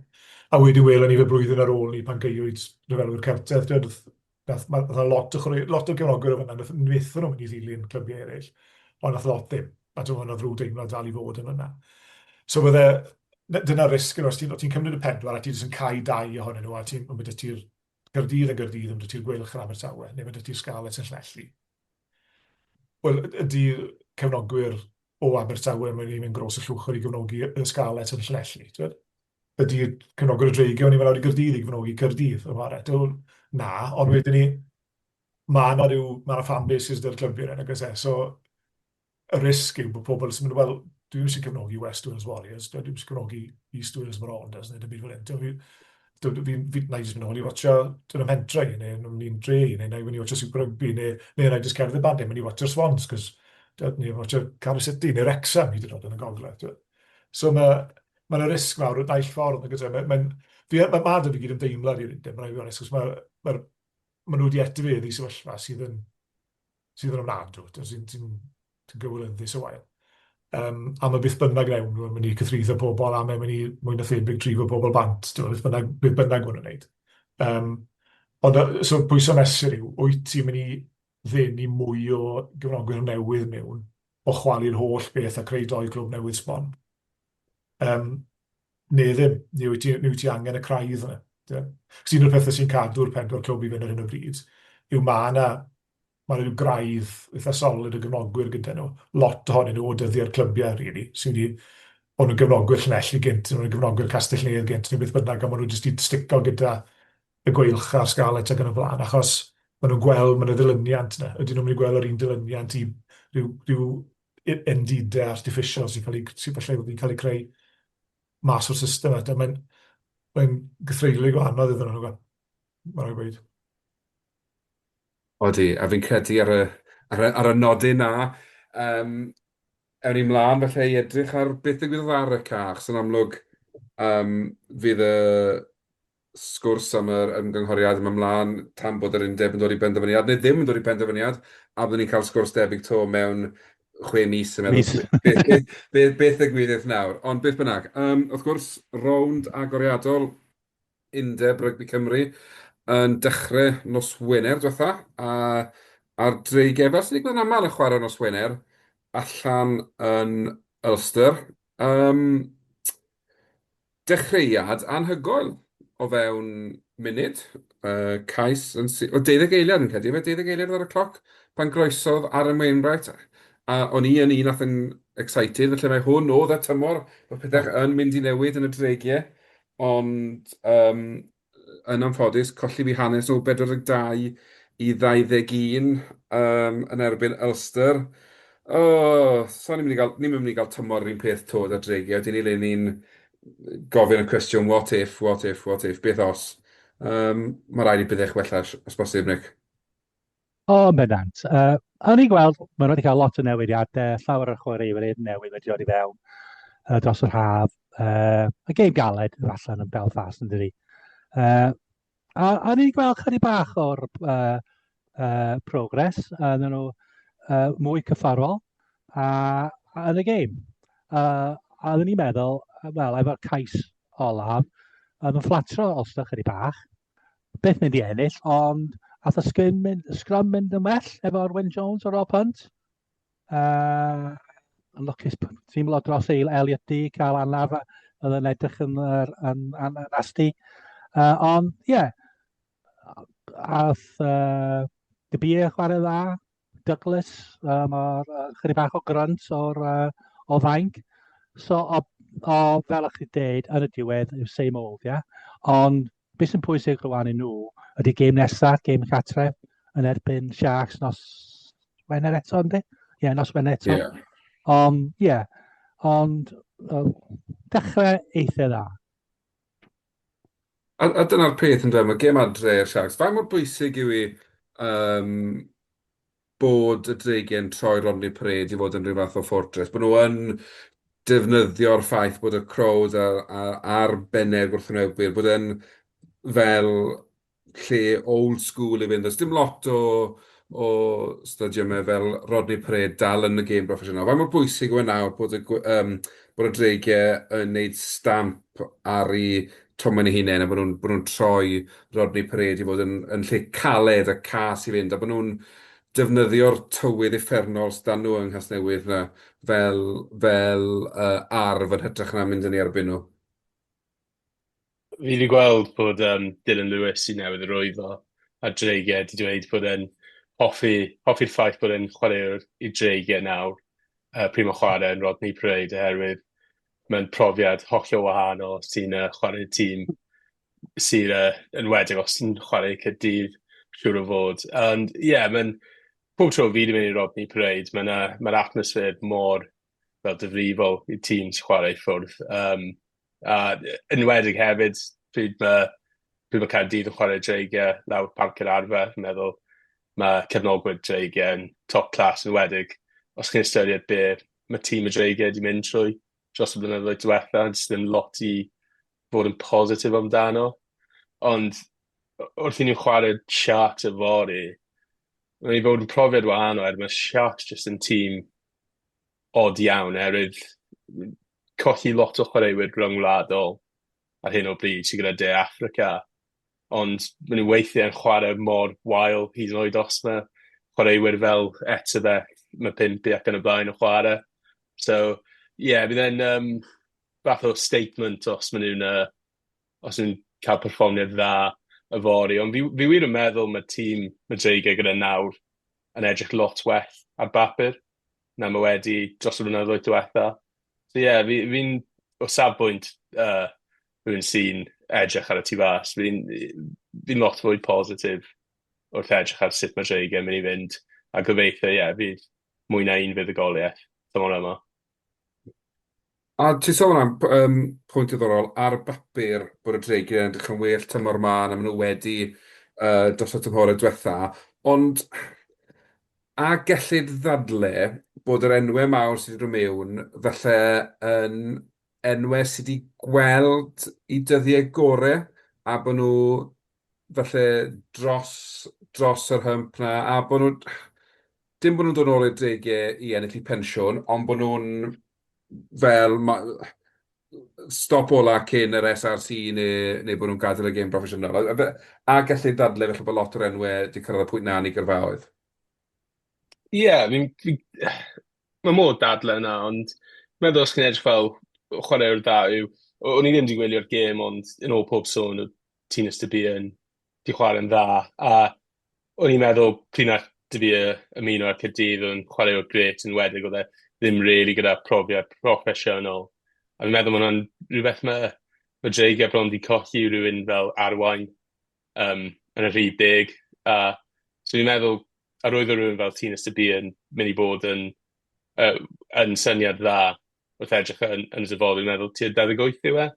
A wedi welon ni fe blwyddyn ar ôl ni pan geiriwyd ryfelwyr Celtedd. Mae lot o gefnogwyr o fyna, wnaethon nhw mynd i ddilyn clybiau eraill, ond nath lot ddim. A dyma hwnna ddrwg deimlad dal i fod yn yna. So dyna risg os ti'n cymryd y 4 a ti'n cael 2 ohonyn nhw, a ti'n mynd ti'r Gaerdydd yn Gaerdydd, yn mynd ti'r Gwylch yn Abertawe, neu mynd ti'r Scarlett yn Llanelli. Wel, ydy'r cefnogwyr o Abertawe yn mynd gros y llwch o'r i gefnogi y Scarlett yn Llanelli. Ydy'r cefnogwyr y dreigiau yn mynd lawr i Gaerdydd i gefnogi Gaerdydd yn waret. Na, ond wedyn ni, mae yna fanbases dy'r clybiau yn agos. So, y risg yw bod pobl sy'n mynd, wel, dwi'n eisiau cefnogi West Wales Warriors, dwi'n eisiau cefnogi East Wales Marauders, neu dim byd fel hyn. Na i jyst mynd ôl i watcha yn y mentra i, neu ni'n dre i, neu na i mynd i watcha Super Rugby, neu na i jyst cerdded band, neu mynd i watcha'r Swans, cos Ni yn watch Carwyn City neu'r Wrexham hyd yn oed yn y gogledd. So mae'n risg mawr o naill ffordd. Mae dy fi gyd yn deimlad i'r undeb, mae'n rhaid i fi onest, mae nhw wedi etifeddu sefyllfa sydd yn ofnadw, sy'n gywilyddus o wael. A mae byth bynnag newn nhw yn mynd i cythryddo pobl, a mae'n mynd i mwy na thebyg trifo pobl bant, byth bynnag nhw'n gwneud. So pwysau mesur yw, wyt ti'n mynd i ddenu mwy o gyfnogwyr newydd mewn o chwalu'r holl beth a creu 2 clwb newydd sbon. Neu ddim, neu wyt ti angen y craidd yna. Cos un o'r pethau sy'n cadw'r 4 clwb i fynd ar hyn o bryd yw mae yna graidd eitha solid o gyfnogwyr gyda nhw. Lot ohonyn nhw o dyddiau'r clybiau, really. Sy'n wedi bod nhw'n gyfnogwyr Llanelli gynt, nhw'n gyfnogwyr Castell Nedd gynt, neu beth bynnag, a maen nhw jyst i stico gyda y gweilch a'r sgalet ac yn y blaen, achos maen nhw'n gweld, maen nhw ddilyniant yna. Ydyn nhw'n mynd i gweld yr un dilyniant i ryw endidau artificial sy'n falle wedi cael ei creu mas o'r system yna. Mae'n gythreilig o anodd iddyn nhw. Mae'n rhaid gweud. Odi, a fi'n credu ar y nodyn na, ewn ni mlaen falle i edrych ar beth ddigwyddodd ar y cach. Sy'n amlwg fydd y sgwrs am yr ymgynghoriad yma mlaen tan bod yr undeb yn dod i benderfyniad, neu ddim yn dod i benderfyniad, a byddwn ni'n cael sgwrs debyg to mewn 6 mis yn meddwl. Beth ddigwyddodd nawr. Ond beth bynnag, wrth gwrs, rownd agoriadol undeb rygbi Cymru yn dechrau nos Wener diwetha, a'r dreigefau sy'n digwydd yn aml yn chwarae nos Wener allan yn Ulster. Dechreuad anhygoel o fewn munud, cais o 12 eiliad yn credu, 12 eiliad ar y cloc, pan groesodd ar y Wainwright. A o'n i yn un nath yn excited, felly mae hwn oedd y tymor, bod pethau yn mynd i newid yn y dreigiau, ond yn anffodus, colli fi hanes o 42 i 21 yn erbyn Ulster. So ni'n mynd i gael tymor yr un peth to da dreigiau, dyn ni'n gofyn y cwestiwn, what if, beth os? Mae rhaid i byddech wella os bosib, Nick. Bendant. O'n i'n gweld, maen wedi cael lot o newidiadau, llawer o'r chwaraewyr newydd wedi dod i fewn dros yr haf. Y gêm galed allan yn Belfast yn dydi. A o'n i'n gweld chydig bach o'r progres, yn nhw mwy cyffarol yn y gêm. A o'n i'n meddwl, wel, efo'r cais olaf, yn fflatro Ulster chydig bach, beth mynd i ennill, ond ath y scrum mynd yn well efo'r Wyn Jones o'r punt. Yn lwcus teimlo dros Elliot D, cael anaf oedd yn edrych yn asti. Ond, ie, ath Dybie chwarae dda, Douglas, chydig bach o grunt o fainc. So, fel ych chi dweud, yn y diwedd, yw same old, ia. Ond, beth sy'n pwysig rwan i nhw, ydy gêm nesaf, gêm catref, yn erbyn Sharks nos Wener eto, ynddi? Ie, nos Wener eto. Ond dechrau eitha dda. A dyna'r peth yn dweud, mae gêm adre i'r Sharks. Faint mor bwysig yw i bod y dreigiau'n troi Rodney Parade i fod yn rhyw fath o fortress. Bod nhw yn defnyddio'r ffaith bod y crowd a'r bennau gwrthwynebwyr, bod yn fel lle old school i fynd. Does dim lot o stadiymau fel Rodney Parade dal yn y gêm broffesiynol. Faint mor bwysig yw e nawr bod y dreigiau yn gwneud stamp ar ei tomen eu hunain, a bod nhw'n troi Rodney Parade i fod yn lle caled a cas i fynd, a bod nhw'n defnyddio'r tywydd effernol sdan nhw yng Nghasnewydd na fel arf yn hytrach na mynd yn ei erbyn nhw. Fi wedi gweld bod Dylan Lewis i newydd rwyddo a dreigiau wedi dweud bod e'n hoffi'r ffaith bod e'n chwaraewr i dreigiau nawr pryd mae chwarae yn Rodney Parade oherwydd mae'n profiad hollol wahanol sy'n chwarae tîm sy'n enwedig os sy'n chwarae Caerdydd siŵr o fod. And ie, mae'n pob tro fi wedi mynd i Rodney Parade, mae'n atmosffer mor fel difrifol i tîm sy'n chwarae ffwrdd. A enwedig hefyd, pryd mae Caerdydd yn chwarae dreigiau lawr parc yr arfer, yn meddwl mae cefnogwyr dreigiau yn top class, enwedig os chi'n ystyried be mae tîm y dreigiau wedi mynd trwy dros y blynyddoedd diwetha, jyst ddim lot i fod yn positif amdano. Ond wrth i ni'n chwarae Sharks y fori, mae'n i fod yn profiad wahanol, mae Sharks jyst yn tîm od iawn, erwydd colli lot o chwaraewyr ryngwladol ar hyn o bryd sydd gyda De Affrica. Ond maen nhw weithiau yn chwarae mor wael hyd yn oed os mae chwaraewyr fel Etzebeth, mae Pimpi ac yn y blaen o chwarae. So, bydd e'n fath o statement os maen nhw'n cael perfformiad dda y fori. Ond fi wir yn meddwl mae tîm Madreigiau gyda nawr yn edrych lot well ar bapur na mae wedi dros y blynyddoedd diwetha. So fi'n o safbwynt rhywun sy'n edrych ar y tu fas. Fi'n lot fwy positif wrth edrych ar sut mae Madreigiau yn mynd i fynd. A gobeithio, fydd mwy na un fuddugoliaeth tymor yma. A ti'n sôn am pwynt diddorol ar bapur bod y dreigiau yn edrych yn well tymor ma na maen nhw wedi dros y tymhorau diwetha, ond a gellid ddadle bod yr enwau mawr sydd wedi dod mewn falle yn enwau sydd wedi gweld i dyddiau gorau a bod nhw falle dros yr hymp na, a bod nhw dim bod nhw'n dod nôl i'r dreigiau i ennill i pensiwn, ond bod nhw'n fel stop ola cyn yr SRC neu bod nhw'n gadael y gêm proffesiynol. A gallu dadle felly bod lot o'r enwau wedi cyrraedd y pwynt na ni gyrfaoedd. Mae modd dadle yna, ond meddwl os chi'n edrych fel chwaraewr da yw, o'n i ddim wedi gwylio'r gêm, ond yn ôl pob sôn o Tinas dy Byn di chwarae'n dda, a o'n i'n meddwl pryd nath dy fi ymuno ar Caerdydd yn chwaraewr gret yn wedig oedd e ddim really gyda profiad proffesiynol. A fi'n meddwl mae'n rhywbeth mae Dreigiau bron di colli rhywun fel Arwain yn y rhif deg. So fi'n meddwl ar oedd rhywun fel Tinas dy Byn yn mynd i bod yn syniad dda wrth edrych yn y dyfodol. Fi'n meddwl tua 28 yw e.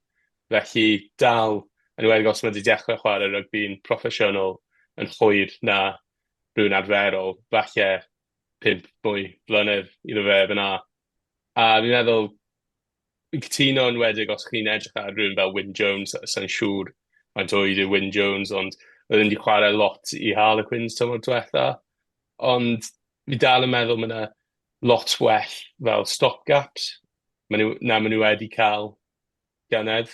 Felly dal yn wedig os mae wedi dechrau chwarae rygbi'n proffesiynol yn hwyr na rhywun arferol, falle 5 mwy blynedd iddo fe fyna. A fi'n meddwl, fi'n cytuno yn wedig os chi'n edrych ar rhywun fel Wyn Jones, sy'n siŵr mae'n oed yw Wyn Jones, ond oedd wedi chwarae lot i Harlequins tymor diwetha. Ond fi dal yn meddwl mae yna lot well fel stopgaps na maen nhw wedi cael ganedd.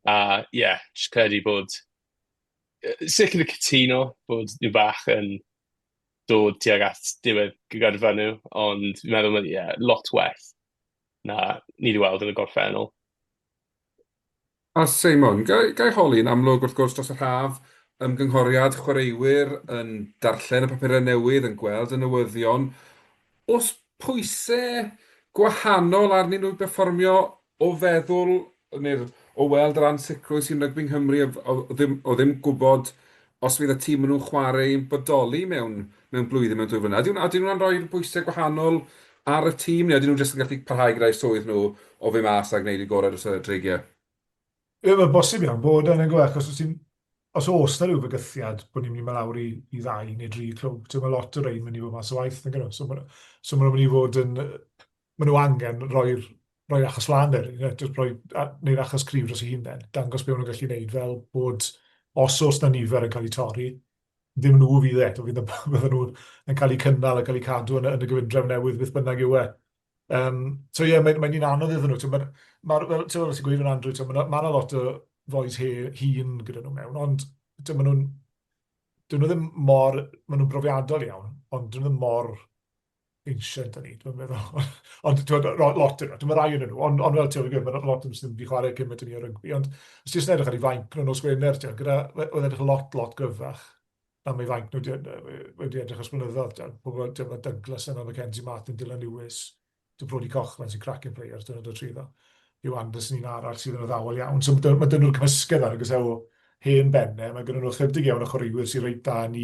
Just credu bod sicr y cytuno bod nhw bach yn dod tuag at diwedd gyrfa nhw, ond fi'n meddwl mae lot well na ni wedi weld yn y gorffennol. A Simon, gai holi'n amlwg wrth gwrs dros y haf, ymgynghoriad chwaraewyr yn darllen y papurau newydd, yn gweld y newyddion. Oes pwysau gwahanol arnyn nhw perfformio o feddwl, o weld yr ansicrwydd sy'n rygbi Nghymru o ddim gwybod os fydd y tîm nhw'n chwarae'n bodoli mewn blwyddyn mewn 2 flynedd. Ydyn nhw'n rhoi pwysau gwahanol ar y tîm, neu ydyn nhw'n jyst yn gallu parhau gyda'i swydd nhw o fi mas a gwneud i gorau dros y dreigiau? Mae'n bosib iawn bod yn gwech, os oes na rhyw fygythiad bod ni'n mynd i lawr i 2 neu 3 clwb, mae lot o rein mynd i fod mas o waith. So maen nhw'n mynd i fod yn... Maen nhw angen rhoi achos flaen neu'r achos cryf dros ei hunain, dangos be nhw'n gallu gwneud fel bod os oes na nifer yn cael ei torri, ddim nhw fydd eto, fydd nhw yn cael ei cynnal a cael ei cadw yn y gyfundrefn newydd beth bynnag yw e. Mae'n un anodd iddyn nhw. Fel sy'n gweud yn Andrew, mae'n lot o fois hun gyda nhw mewn, ond dyn nhw ddim mor, maen nhw'n brofiadol iawn, ond dyn nhw ddim mor ancient yn ni, dwi'n meddwl. Ond lot yn nhw, dwi'n rai yn nhw, ond fel ti'n gwybod, mae lot yn sy'n wedi chwarae cymaint yn ni o rygbi, ond os ti'n edrych ar ei fainc nhw'n os Gwener, oedd edrych lot gryfach am ei fainc nhw wedi edrych os blynyddoedd. Mae Douglas yna, Mackenzie Martin, Dylan Lewis, dwi'n Brody Cochran sy'n cracking players, dwi'n dod triddo. Yw Anderson un arall sydd yn ddawel iawn. So mae dyn nhw'r cymysgedd ar y gysew hen bennau, mae gen nhw chydig iawn o chwaraewyr sy'n reit da yn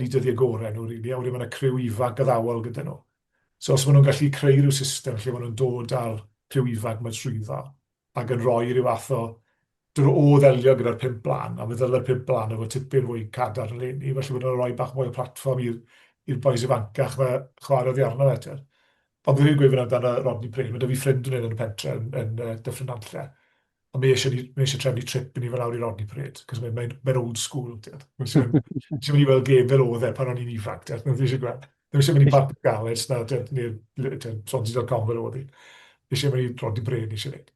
ei dyddiau gorau nhw, rili, a wedyn mae'n criw ifanc addawol gyda nhw. So os maen nhw'n gallu creu rhyw system lle maen nhw'n dod â'r criw ifanc mae'n trwyddo ac yn rhoi rhyw fath o ddelio gyda'r 5 blan, a fe ddylai'r 5 blan efo tipyn fwy cadar yn leni, felly bod nhw'n rhoi bach mwy o platfform i'r boes ifancach fe chwarae oddi arno fe. Ond bydd fi'n gweud amdano Rodney Prin, mae 'da fi ffrind yn y pentre yn Dyffryn Nantlle. A mae eisiau trefnu trip i ni fel awr i Rodney Prid, cos mae'n old school. Mae eisiau mynd i weld gêm fel oedd e pan o'n i'n ifanc. Ddim eisiau gweld. Ddim eisiau mynd i Parc Galed, neu'r Swansea.com fel oedd hi. Eisiau mynd i Rodney Prid, eisiau gwneud.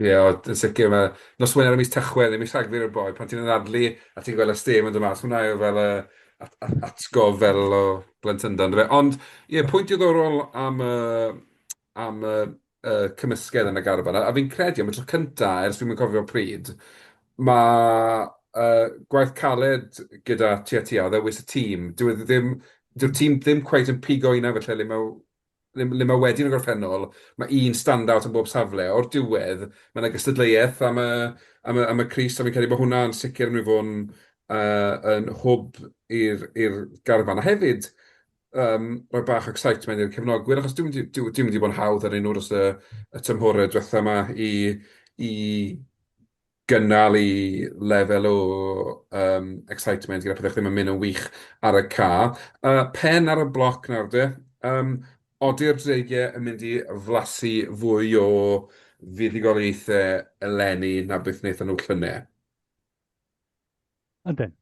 Ie, yn sicr, mae noswain ar y mis Tachwedd, mis Rhagfyr y boi, pan ti'n anadlu a ti'n gweld y stêm yn dod mas, hwnna yw fel atgof fel o Blentyndod. Ond, ie, pwynt diddorol am cymysgedd yn y garfan, a fi'n credu am y tro cynta, ers fi'n cofio pryd, mae gwaith caled gyda tia, ddewis y tîm. Dyw'r tîm ddim cweith yn pigo una felly le mae wedyn y gorffennol, mae un stand-out yn bob safle. O'r diwedd, mae yna gystadleuaeth am y Cris, a fi'n credu bod hwnna yn sicr yn wyfon yn hwb i'r garfan. A hefyd, rhoi bach o excitement i'r cefnogwyr, achos dwi'n mynd i bod yn hawdd ar un o'r y tymhorau diwetha yma i gynnal i lefel o excitement gyda pethau ddim yn mynd yn wych ar y ca. Pen ar y bloc nawr de. Odi'r dreigiau yn mynd i flasu fwy o fuddugoliaethau eleni na beth wnaethon nhw llynau. Ydyn.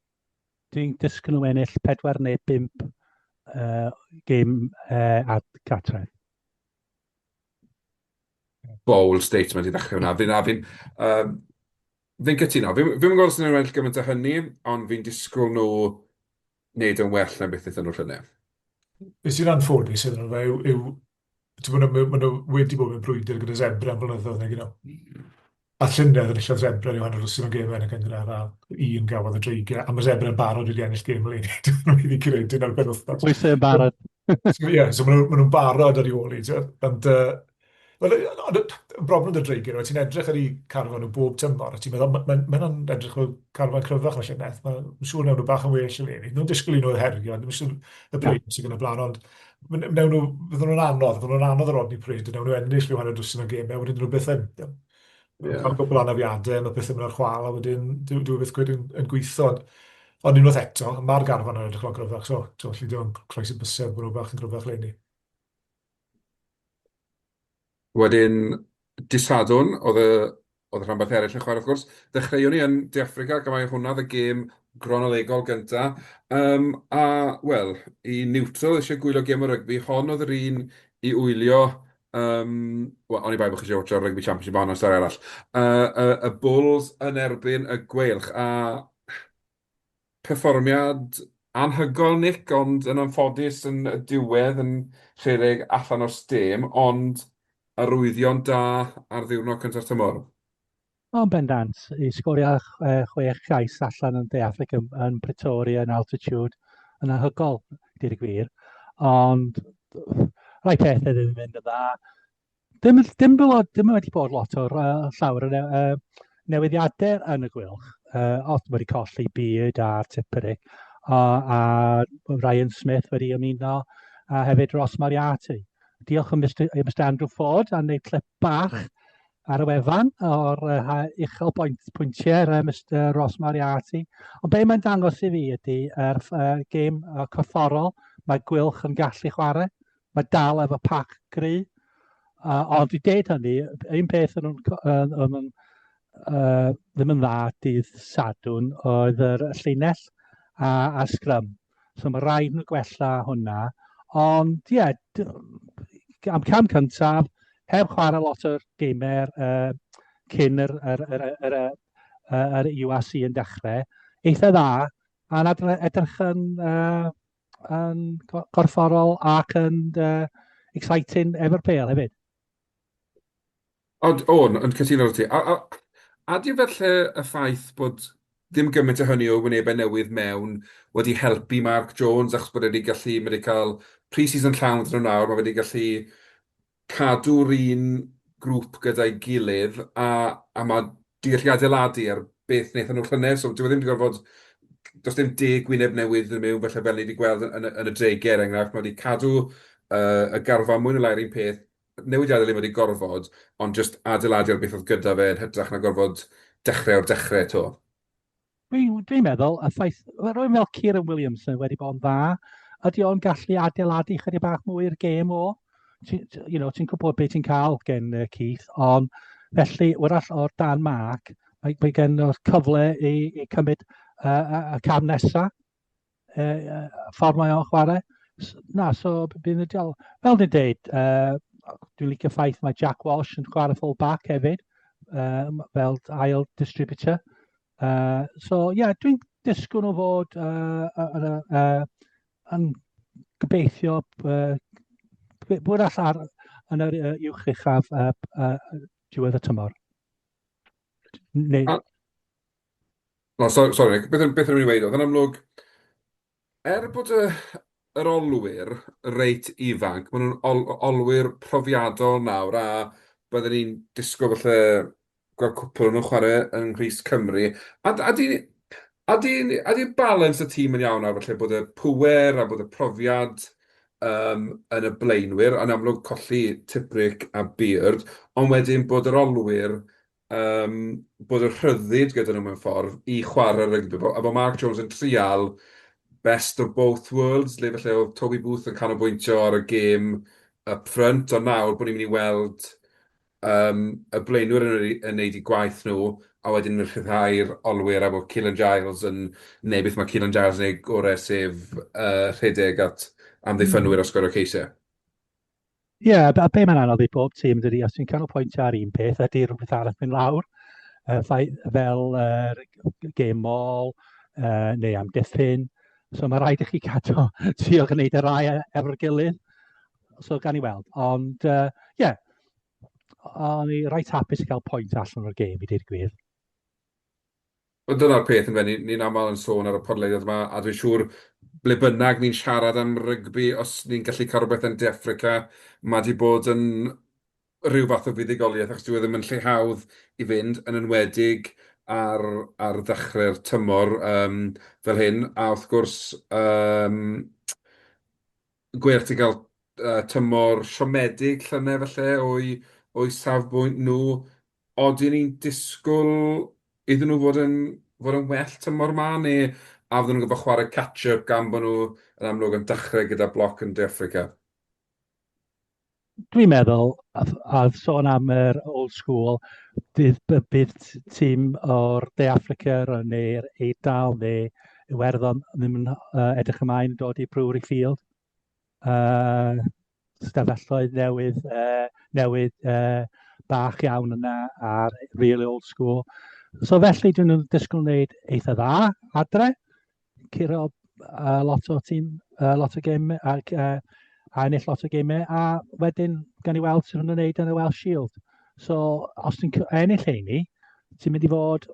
Dwi'n disgyn nhw ennill 4 neu 5 gêm at Catref. Bold statement i ddechrau hwnna. Fi'n cytuno. Fi'n gwybod os ydyn nhw'n ennill gymaint o hynny, ond fi'n disgwyl nhw wneud yn well na beth wnaethon nhw llynau. Beth sy'n anffodus iddyn nhw yw maen nhw wedi bod yn brwydr gyda Zebra yn blynyddoedd neu gyda. A llynedd yn eisiau Zebra yw hanner sy'n o'n gêm yn y cynnar a un gafodd y dreigiau, a mae Zebra yn barod wedi ennill gêm fel un. Dwi'n wedi credu ar ben wythnos. Pwy sy'n barod? Ie, so maen nhw'n barod ar ei ôl i. Ond, y broblem y dreigiau, ti'n edrych ar ei carfan o bob tymor, a ti'n meddwl, mae'n edrych fel carfan cryfach na llynedd. Mae'n siŵr newn nhw bach yn well i leni. Nhw'n disgwyl i nhw herio, ddim siŵr y breid sy'n gyda blaen, ond fydden nhw'n anodd y Rodney Prid, newn nhw ennill rhyw hanner dwsin o gemau, wedyn nhw beth yn. Mae'n gwybod anafiadau, mae beth yn mynd ar chwal, a wedyn dwi'n beth gweud yn gweithio. Ond unwaith eto, mae'r garfan yn edrych fel gryfach, so allu dwi'n croes y bysau bod nhw bach yn gryfach leni. Wedyn, Disadwn, oedd y rhanbarth eraill yn chwarae, wrth gwrs. Dechreuwn ni yn De Affrica, gymae hwnna y gêm gronolegol gyntaf. Wel, i neutral eisiau gwylio gêm o rygbi, hon oedd yr un i wylio, wel, o'n i bai bod chi eisiau watcher Rugby Championship ond stori arall. Y Bulls yn erbyn y Gweilch, a perfformiad anhygol, Nick, ond yn anffodus yn y diwedd yn rhedeg allan o'r stêm, ond arwyddion da ar ddiwrnod cyntaf tymor. O'n bendant, i sgorio 6 llais allan yn De Affrica yn Pretoria yn altitude yn anhygol, dy'r gwir. Ond rai pethau ddim yn mynd yn dda. Dim wedi bod lot o'r llawer o newyddiadau yn y Gwylch. Os wedi colli Beard a Tiperic, a Ryan Smith wedi ymuno, a hefyd Ross Mariati. Diolch yn Mr Andrew Ford am wneud clip bach ar y wefan o'r uchel pwyntiau Mr Ross Mariati. Ond be mae'n dangos i fi ydy gêm corfforol mae Gwylch yn gallu chwarae. Mae dal efo pac gry. Ond i deud hynny, un peth yn ddim yn dda dydd Sadwn oedd yr llinell a scrum. So mae rhaid nhw gwella hwnna. Ond ie, am cam cyntaf, heb chwarae lot o'r gamer cyn yr UAC yn dechrau, eitha dda, a'n edrych yn corfforol ac yn exciting efo'r pêl hefyd. Yn cytuno ar ti. A di felly y ffaith bod ddim gymaint o hynny o wynebau newydd mewn wedi helpu Mark Jones, achos bod wedi cael pre-season llawn dyn nhw nawr, mae wedi gallu cadw'r un grŵp gyda'i gilydd, a mae di adeiladu ar beth wnaethon nhw llynedd, so dwi ddim wedi gorfod, does dim 10 gwyneb newydd yn mewn, felly fel ni wedi gweld yn y dreigiau, enghraifft, mae wedi cadw y garfan mwy neu lai'r un peth, newidiadau ddim wedi gorfod, ond just adeiladu ar beth oedd gyda fe yn hytrach na gorfod dechrau o'r dechrau eto. Dwi'n meddwl, y ffaith, rwy'n fel Sei Williams wedi bod yn dda, ydy o'n gallu adeiladu chydig bach mwy i'r gêm o? Ti'n gwybod beth ti'n cael gen Keith, ond felly, wrach o'r dan Mark, mae gen o'r cyfle i cymryd y cam nesaf, ffordd mae o'n chwarae. So bydd yn diol. Fel ni'n dweud, dwi'n licio ffaith mae Jack Walsh yn chwarae full back hefyd, fel ail distributor. Dwi'n disgwyl nhw fod yn gobeithio bod allan yn yr uwch uchaf diwedd y tymor. Sorry, Nick, beth yn mynd i weid? Oedd yn amlwg, bod yr olwyr reit ifanc, maen nhw'n olwyr profiadol nawr, a byddwn ni'n disgwyl falle gweld cwpl nhw'n chwarae yng Nghrys Cymru. Ydy'r balans y tîm yn iawn ar falle bod y pŵer a bod y profiad yn y blaenwyr, yn amlwg colli Tibric a Beard, ond wedyn bod yr olwyr, bod y rhyddid gyda nhw mewn ffordd i chwarae rygbi, a bod Mark Jones yn trial best of both worlds, le falle oedd Toby Booth yn canolbwyntio ar y gêm up front, ond nawr bod ni'n mynd i weld y blaenwyr yn neud i gwaith nhw, a wedyn yn rhyddhau'r olwyr a bod Keelan Giles yn neu beth mae Keelan Giles yn ei gorau, sef rhedeg at amddiffynwyr o sgorio ceisiau. Be mae'n anodd i bob tîm, dydy, os ti'n canolbwyntio ar un peth, ydy rhywbeth arall mynd lawr, fel gêm mol, neu am diffyn. So mae rhaid i chi cadw trio gwneud y rai efo'r gilydd. So gan i weld. Ond o'n i rhaid hapus i cael pwynt allan o'r gêm, i ddeud y gwir. Dyna'r peth yn fe, ni'n aml yn sôn ar y podlediad yma, a dwi'n siŵr ble bynnag ni'n siarad am rygbi, os ni'n gallu cael rhywbeth yn De Affrica, mae di bod yn rhyw fath o fuddugoliaeth, achos dwi ddim yn lle hawdd i fynd, yn enwedig ar ddechrau'r tymor fel hyn, a wrth gwrs gwerth i gael tymor siomedig llynau falle o'i safbwynt nhw, oedden ni'n disgwyl iddyn nhw fod yn well tymor ma, neu a fydden nhw'n gyfo chwarae catch-up gan bod nhw yn amlwg yn dechrau gyda bloc yn De Affrica? Dwi'n meddwl, a sôn am yr old school, bydd tîm o'r De Affrica neu'r Eidal neu Iwerddon ddim yn edrych ymlaen dod i Brewery Field. Stafelloedd newydd bach iawn yna a'r really old school. So felly dwi'n disgwyl wneud eitha dda adre, curo lot o gemau ac a ennill lot o gemau, a wedyn gan i weld sy'n nhw'n wneud yn y Welsh Shield. So os ti'n ennill heini, ti'n mynd i fod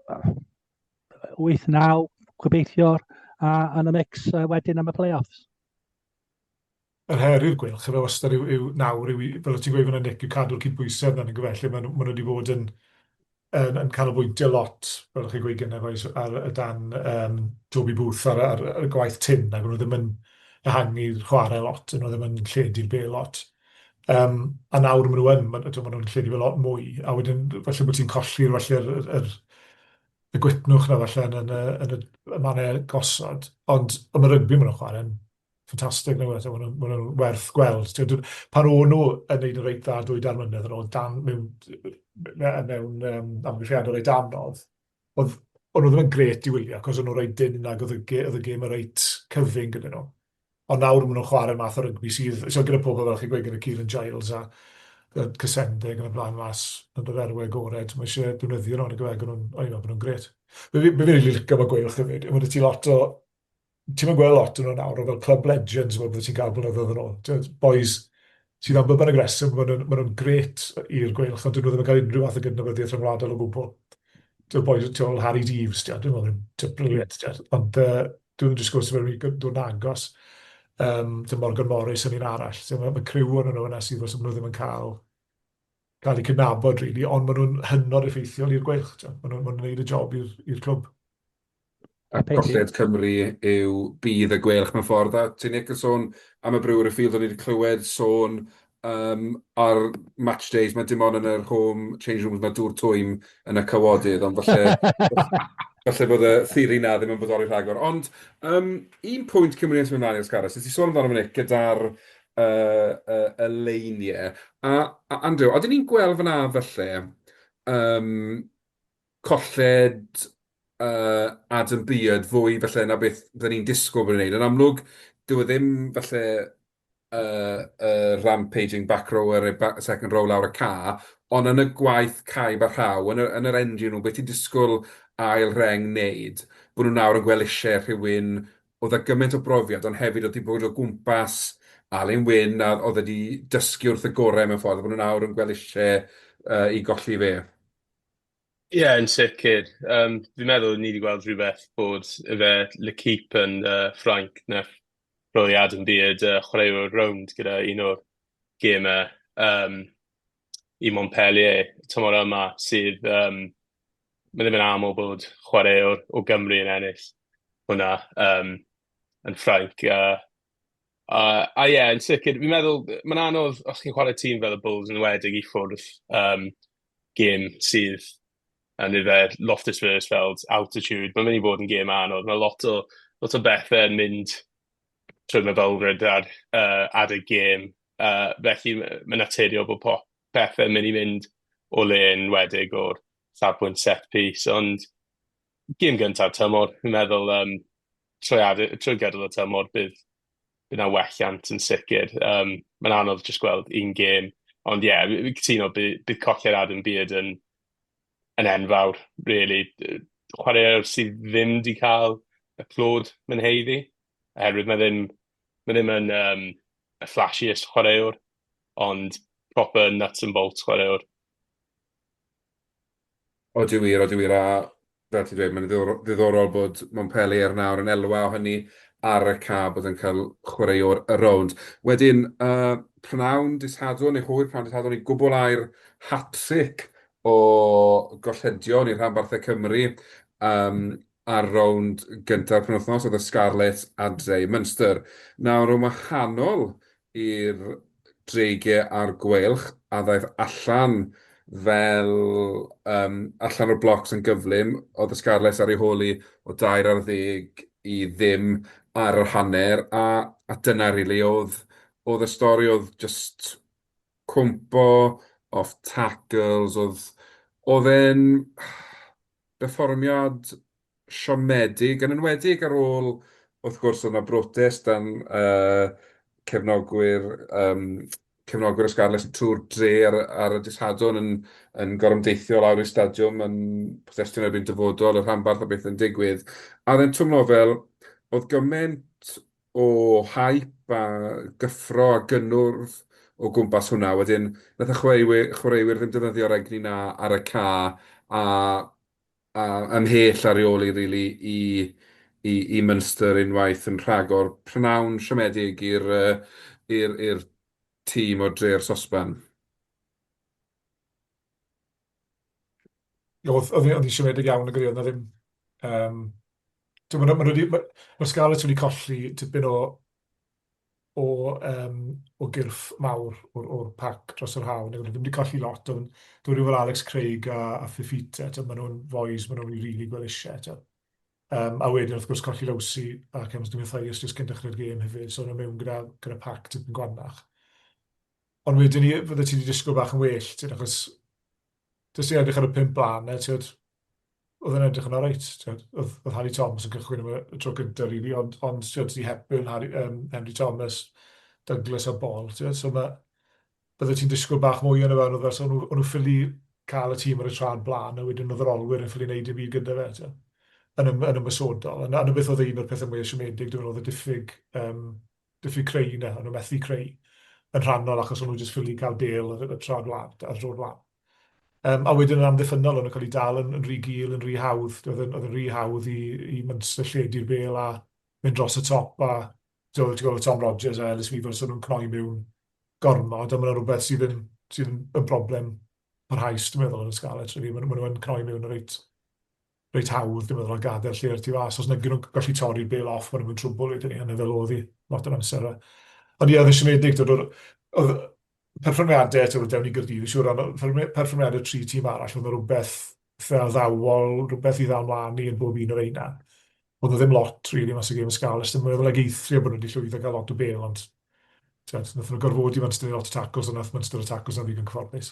8-9 gobeithiwr yn y mix wedyn am y play-offs. Yr her i'r gwylch, efo wastad yw nawr, fel o ti'n gweud fyna Nick, yw cadw'r cydbwysedd na'n y gyfellu, maen nhw wedi bod yn canolbwyntio lot, fel chi'n gweud gynnau, ar y dan Toby Booth ar y gwaith tin, ac nhw ddim yn ehangu'r chwarae lot, nhw ddim yn lledu'r be lot. A nawr maen nhw'n lledu fe lot mwy, a wedyn falle bod ti'n colli'r y gwitnwch na falle yn y mannau gosod, ond y rygbi maen nhw'n chwarae'n ffantastig na wedi, maen nhw'n werth gweld. Pan o'n nhw yn neud yn reit dda 2 mlynedd yn ôl, mewn amgylchiadau reit anodd, o'n nhw ddim yn gret i wylio, ac oedd nhw'n reit dyn ac oedd y gêm yn reit cyfyng gyda nhw. Ond nawr maen nhw'n chwarae math o rygbi sydd, gyda pobl fel chi'n gweud gyda Keelan Giles a Cysendeg yn y blaen mas yn yr erwe gored, mae eisiau defnyddio nhw'n y gweg, o'n nhw'n gret. Fe fi'n rili licio am y gweilch hefyd, mae ti lot o, ti'n mynd gweld lot yn nhw nawr, o fel club legends fel bydde ti'n cael blynyddoedd yn ôl. Boys sydd am byban agresif, maen nhw'n gret i'r gweilch, ond dyn nhw ddim yn cael unrhyw fath o gydnabyddiaeth rhyngwladol o gwbl. Boys ti'n Harry Deeves, dwi'n meddwl, briliant, ond dwi'n disgwyl sy'n mynd dwi'n agos. Morgan Morris yn un arall. Mae criw yn nhw yna sydd os nhw ddim yn cael eu cydnabod, really, ond maen nhw'n hynod effeithiol i'r gweilch. Maen nhw'n gwneud y job i'r clwb. A Golled Cymru yw bydd y gweilch mewn ffordd. A ti'n Nick yn sôn am y Brewery Field, o'n i wedi clywed sôn ar match days, mae dim ond yn yr home change rooms, mae dŵr twym yn y cywodydd, ond falle Falle bod y theori na ddim yn bodoli rhagor. Ond, un pwynt Cymru yn mynd mlaen i'r sgarys, ti sôn amdano fan gyda'r y leiniau. A Andrew, oedden ni'n gweld fyna falle colled Adam Beard fwy falle na beth fydden ni'n disgwyl bod ni'n neud. Yn amlwg, dyw e ddim falle rampaging back rower neu second row lawr y ca, ond yn y gwaith caib a rhaw, yn yr engine nhw, beth ti'n disgwyl ail reng wneud, bod nhw nawr yn gweld eisiau rhywun oedd y gymaint o brofiad, ond hefyd oedd wedi bod o gwmpas Alun Wyn, a oedd wedi dysgu wrth y gorau mewn ffordd, bod nhw nawr yn gweld eisiau i golli fe. Ie, yn sicr. Fi'n meddwl ni wedi gweld rhywbeth bod y fe Le Keep yn Ffrainc na roi Adam Beard chwaraewr rownd gyda un o'r gemau i Montpellier tymor yma sydd mae ddim yn aml bod chwaraewr o Gymru yn ennill hwnna yn Ffrainc. A ie, yn sicr, fi'n meddwl, mae'n anodd os chi'n chwarae tîm fel y Bulls yn wedig i ffwrdd gêm sydd yn yfed Loftus-Versfeld altitude. Mae'n mynd i bod yn gêm anodd. Mae lot o bethau yn mynd trwy'r meddylfryd ar y gêm. Felly mae'n naturiol bod bethau yn mynd i fynd o le yn wedig o'r safbwynt set piece. Ond gêm gyntaf tymor, fi'n meddwl trwy gydol y tymor bydd na welliant yn sicr. Mae'n anodd jyst gweld un gêm. Ond ie, fi'n cytuno bydd colliad Adam Beard yn enfawr, really. Chwaraewr sydd ddim wedi cael y clod mynheiddi, oherwydd mae ddim yn y flashiest chwaraewr, ond proper nuts and bolts chwaraewr. Odi wir, a fel ti dweud, mae'n ddiddorol bod Montpellier nawr yn elwa o hynny ar y ca bod yn cael chwaraewr y rownd. Wedyn, prynawn disadwn, neu hwyr prynawn disadwn i gwblhau'r hat-trick o golledion i'r rhanbarthau Cymru ar rownd gyntaf penwythnos oedd y Scarlett Adre Munster. Nawr, yn wahanol i'r dreigiau a'r gweilch, a ddaeth allan fel allan o'r blocs yn gyflym, oedd y Scarlett ar ei holi o 2-10 i ddim ar yr hanner, a dyna rili oedd y stori, oedd just cwmpo off tackles, oedd e'n berfformiad siomedig, yn enwedig ar ôl, wrth gwrs, o'na brotest am cefnogwyr y Scarlett trwy'r dre ar y dysadwn yn gorymdeithio lawr i'r stadiwm yn protestio'n erbyn dyfodol, y rhanbarth o beth yn digwydd. A oedd e'n twmlo fel, oedd gymaint o hype a gyffro a gynnwrf o gwmpas hwnna. Wedyn, nath y chwaraewyr ddim defnyddio'r egni na ar y ca a ymhell ar ei ôl i rili i Munster unwaith yn rhagor prynawn siomedig i'r tîm o dre'r sosban. Oedd hi'n siomedig iawn y gwirion, ddim. Mae'r Scarlett wedi colli tipyn o gyrff mawr o'r pac dros yr hawn. Ddim wedi colli lot, ond dwi'n rhywbeth Alex Craig a Fifita, maen nhw'n boys, maen nhw'n rili gweld eisiau. A wedyn, wrth gwrs, colli Lowsi a Cemys Dwymethius jyst cyn dechrau'r gêm hefyd, so nhw'n mewn gyda pac tipyn gwannach. Ond wedyn fydde ti wedi disgwyl bach yn well, achos dys ti'n edrych ar y 5 blaen, oedd yn edrych yn oreit. Oedd Harry Thomas yn cychwyn am y tro gyntaf, rili, ond ti Hepburn, Henry Thomas, Douglas a Ball. So bydde ti'n disgwyl bach mwy yn y fan, oedd nhw ffili cael y tîm ar y tra'n blaen, a wedyn oedd yr olwyr yn ffili wneud i byd gyda fe, yn ymwysodol. Yn y beth oedd un o'r pethau mwy siomedig, dwi'n oedd y diffyg creu yna, o'n nhw methu creu yn rhannol, achos o'n nhw jyst ffili cael del ar y tra'n blaen, ar dro'r blaen. A wedyn yn amddiffynol, o'n nhw'n cael ei dal yn rhy gul, yn rhy hawdd. Oedd yn rhy hawdd i Munster lledu'r bel a mynd dros y top. A ti'n gweld Tom Rogers a Ellis Weaver, so nhw'n cnoi mewn gormod. A mae'n rhywbeth sydd yn broblem parhaus, dwi'n meddwl, yn y Scarlett. Maen nhw'n cnoi mewn reit hawdd, dwi'n meddwl, a gadael lle'r tu fas. Os nag nhw'n gallu torri'r bel off, maen nhw'n trwbl wedyn ni, hynny fel oedd hi, lot yn amser. Ond ie, oedd yn siomedig, oedd perfformiadau, dewn ni Gyrdydd, siwr, ond perfformiadau 3 tîm arall, oedd yna rhywbeth pethau ddawol, rhywbeth i ddal mlaen ni yn bob un o'r eina. Oedd ddim lot, really, mas y gêm ysgal. Ystod yn meddwl ag eithrio bod nhw wedi llwyddo gael lot o bel, ond nath nhw gorfodi Munster i lot o tacos, ond nath Munster o tacos na ddigon cyfforddus.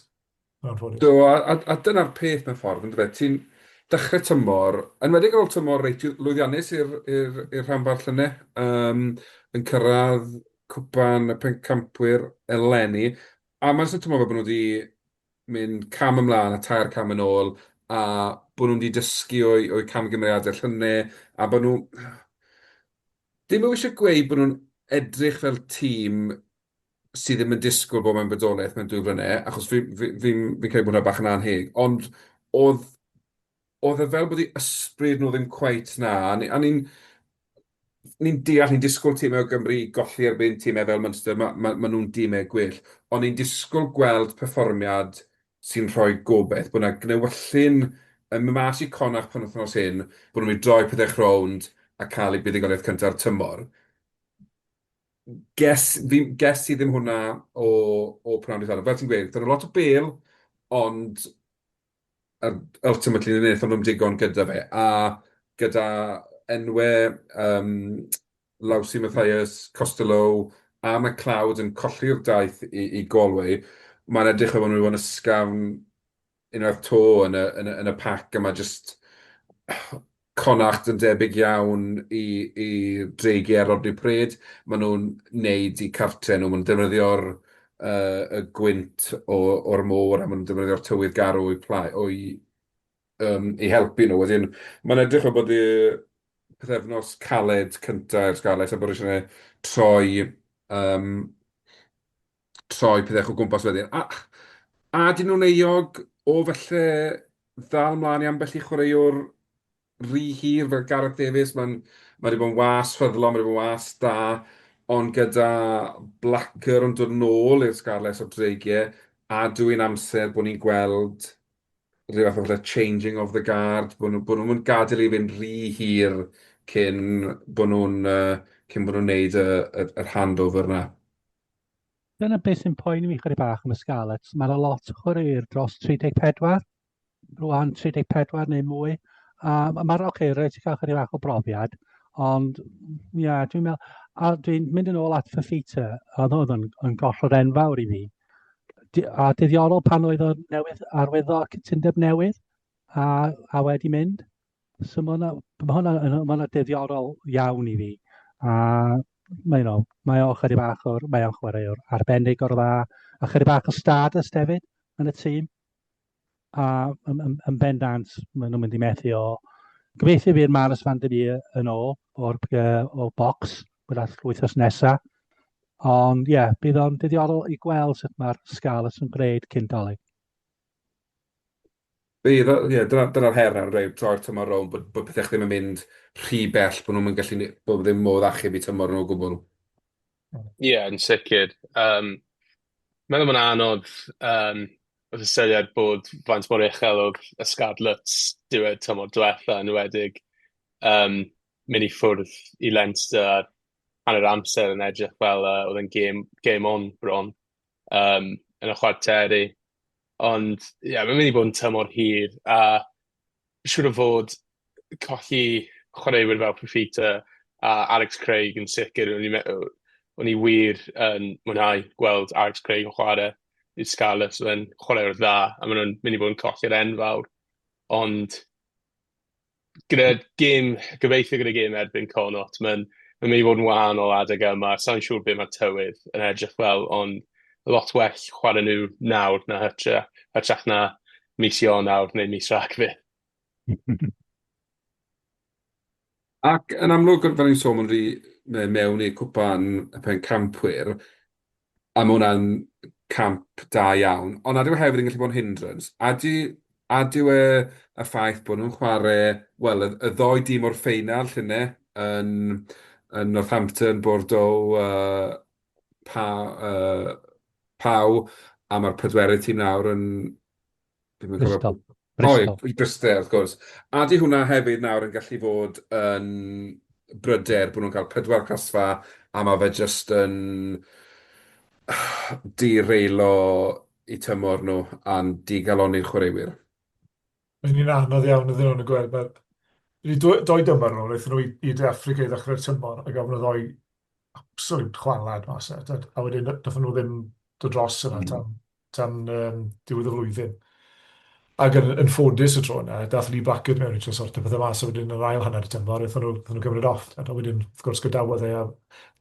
Do, a dyna'r peth mewn ffordd, yn dweud, ti'n dechrau tymor, yn wedi gael tymor reit lwyddiannus i'r rhanbarth yna, yn cyrraedd cwpan y pencampwyr eleni, a mae'n sy'n tymor bod nhw wedi mynd cam ymlaen a tair cam yn ôl, a bod nhw wedi dysgu o'i camgymeriadau llynau, a bod nhw... Dim eisiau gweud bod nhw'n edrych fel tîm sydd ddim yn disgwyl bod mewn bodolaeth mewn 2 flynedd, achos fi'n credu bod hwnna bach yn anheg, ond oedd e fel bod ei ysbryd nhw ddim cweit na, a ni'n deall, ni'n disgwyl tîmau o Gymru golli erbyn tîmau fel Munster, ma nhw'n dîmau gwyll, ond ni'n disgwyl gweld perfformiad sy'n rhoi gobeith, bod yna gnewyllun yn mynd mas i Connacht pan wythnos hyn, bod nhw'n mynd droi pethau rownd a cael ei buddigoliaeth cynta'r tymor. Ges i ddim hwnna o Pnawn Dydd Sadwrn. Fel ti'n gweud, dyn nhw lot o bel, ond ultimately yn wnaethon nhw'n digon gyda fe. A gyda enwau Lawsi Mathias, Costello a McLeod yn colli'r daith i Galway, mae'n edrych o nhw yn ysgafn unwaith to yn y pac, a mae just Connacht yn debyg iawn i dreigiau Rodney Pred. Maen nhw'n neud i cartre nhw. Maen nhw'n defnyddio'r y gwynt o'r môr, a maen nhw'n defnyddio'r tywydd garw i helpu nhw. Wedyn, mae'n edrych o bod y pethefnos caled cyntaf i'r sgalais, a bod eisiau troi pethau o gwmpas wedyn. A dyn nhw'n euog o felly ddal mlaen i ambell i chwaraewr rhy hir fel Gareth Davies, mae wedi bod yn was ffyddlon, mae wedi bod yn was da, ond gyda Blacker yn dod nôl i'r sgarles o dreigiau, a dwi'n amser bod ni'n gweld rhyw fath o changing of the guard, bod nhw'n gadael i fynd rhy hir cyn bod nhw'n neud yr handover na. Dyna beth sy'n poeni fi chydig bach am y Scarlets. Mae'n lot o chwaraewyr dros 34, rwan 34 neu mwy. Mae'n rhaid i cael chydig bach o brofiad, ond dwi'n meddwl, a dwi'n mynd yn ôl at Fafita, oedd yn gollod enfawr i fi. A dyddiolol pan oedd o newydd arwyddo cytundeb newydd a wedi mynd. So mae hwnna dyddiolol iawn i fi. A mae o chydig bach mae o'n chwaraewr arbennig o'r dda, a chydig bach o stardust hefyd yn y tîm. A yn bendant, maen nhw'n mynd i methu o. Gobeithio bydd Maris van der Meer yn ôl o'r bocs wrth wythnos nesaf. Ond bydd o'n dyddiorol i gweld sut mae'r Scarlets yn gwneud cyn dolyg. Dyna'r her nawr, troi'r tymor rown, bod pethau ddim yn mynd rhy bell, bod nhw'n gallu, bod ddim modd achub i tymor nhw o gwbl. Yn sicr. Meddwl mae'n anodd wrth ystyried bod faint mor uchel oedd y Scarlets diwedd tymor diwetha yn wedig mynd i ffwrdd i Leinster a hanner amser yn edrych fel oedd yn game on bron yn y chwarteri. Ond mae'n mynd i bod yn tymor hir, a siŵr o fod colli chwaraewyr fel Fafita a Alex Craig yn sicr. O'n i wir yn mwynhau gweld Alex Craig yn chwarae i'r Scarlets yn chwaraewr dda, a maen nhw'n mynd i bod yn colli'r enfawr. Ond gobeithio gyda gêm erbyn Connacht, mae'n mynd i fod yn wahanol adeg yma. Sa'n siŵr beth mae tywydd yn edrych fel, ond lot well chwarae nhw nawr na hytrach na mis Ionawr neu mis Rhagfyr. Ac yn amlwg, fel ni'n sôn, mewn i'r cwpan y pencampwyr, a mae hwnna'n camp da iawn, ond nad yw hefyd yn gallu bod yn hindrance. A dyw y ffaith bod nhw'n chwarae, wel, y ddoi dîm o'r ffeinal llynau yn Northampton, Bordeaux, Pau, a mae'r pedwerydd tîm nawr yn... Bristol. Bristol, wrth gwrs. A di hwnna hefyd nawr yn gallu fod yn bryder bod nhw'n cael 4 casfa, a mae fe jyst yn di-reilo i tymor nhw a'n di-galoni'r chwaraewyr. Mae'n un anodd iawn iddyn nhw'n y gweld. Dwi doi dymor nhw, wnaethon nhw i De Affrica i ddechrau'r tymor, a gafon nhw ddoi absolute chwalad mas. A wedyn, nathon nhw ddim dod dros yna tan diwedd y flwyddyn. Ac yn ffodus y tro yna, dath Lee Blackwood mewn i tro sort o pethau mas, a wedyn yr ail hanner y tymor, wnaethon nhw gymryd off. A wedyn, wrth gwrs, gydawodd e, a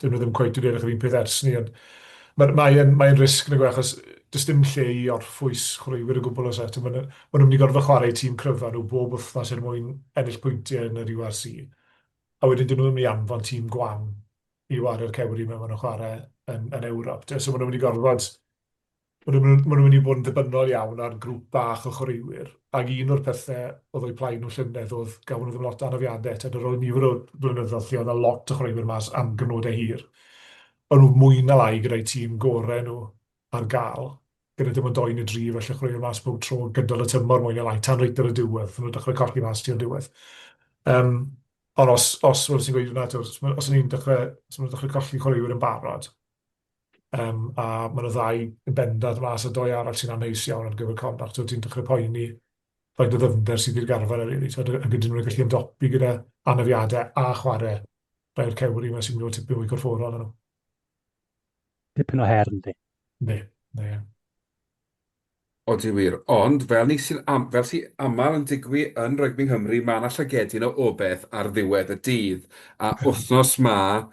dyn nhw ddim cweith wedi edrych yr un peth ers ni. Mae'n risg yn y gwe, achos does dim lle i orffwys chwaraewyr y gwbl o set. Maen nhw'n mynd i gorfod chwarae tîm cryfa nhw bob wythnos er mwyn ennill pwyntiau yn yr URC. A wedyn dyn nhw ddim yn mynd i anfon tîm gwan i wario'r cewri mewn nhw'n chwarae yn Ewrop. So maen nhw'n mynd i gorfod, maen nhw'n mynd i bod yn ddibynnol iawn ar grŵp bach o chwaraewyr. Ac un o'r pethau oedd o'i plaen nhw llynedd oedd gafon nhw ddim lot o anafiadau. Tad ar ôl nifer o blynyddoedd lle oedd a lot o chwaraewyr mas am gyfnodau hir. O'n nhw mwy na lai gyda'i tîm gorau nhw ar gael, gyda dim ond 2 neu 3 felly chwaraewyr mas bob tro gydol y tymor mwy na lai, tan reit ar y diwedd, nhw'n dechrau colli mas ti o'r diwedd. Ond os fel sy'n gweud hwnna, os nhw'n dechrau colli chwaraewyr yn barod, a maen nhw ddau yn bendad mas a 2 arall sy'n anheus iawn ar gyfer condact, so ti'n dechrau poeni faint o ddyfnder sydd i'r garfan ar ei, a gydyn nhw'n gallu ymdopi gyda anafiadau a chwarae rhai'r cewri yma sy'n mynd o tipyn mwy corfforol yn nhw. Dipyn o her, yndi. Ne. Odi wir. Ond fel sy'n aml yn digwydd yn Rygbi Nghymru, mae yna llygedyn o obeth ar ddiwedd y dydd. A wythnos ma,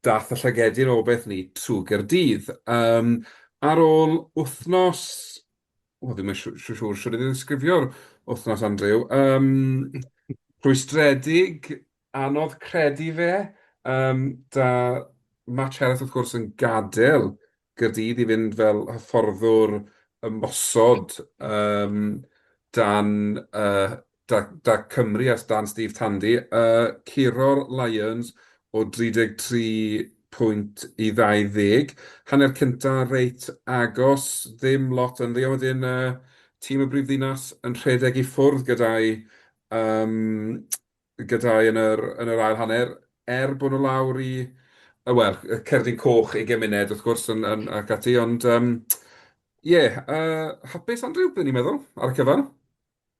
dath y llygedyn o obeth ni trwy Gaerdydd. Ar ôl wythnos, ddim yn siŵr sydd wedi ddisgrifio'r wythnos, Andrew, rhwystredig, anodd credu fe, da Match Hereth wrth gwrs yn gadael Gaerdydd i fynd fel hyfforddwr ymosod da Cymru a dan Steve Tandy, curo'r Lions o 33 pwynt i 20. Hanner cynta reit agos, ddim lot yn ddi, wedyn tîm y brifddinas yn rhedeg i ffwrdd gyda'i yn yr ail hanner, bod nhw lawr i wel, cerdyn coch i gymuned, wrth gwrs, ac ati, ond hapus, Andrew, bydden ni'n meddwl, ar y cyfan?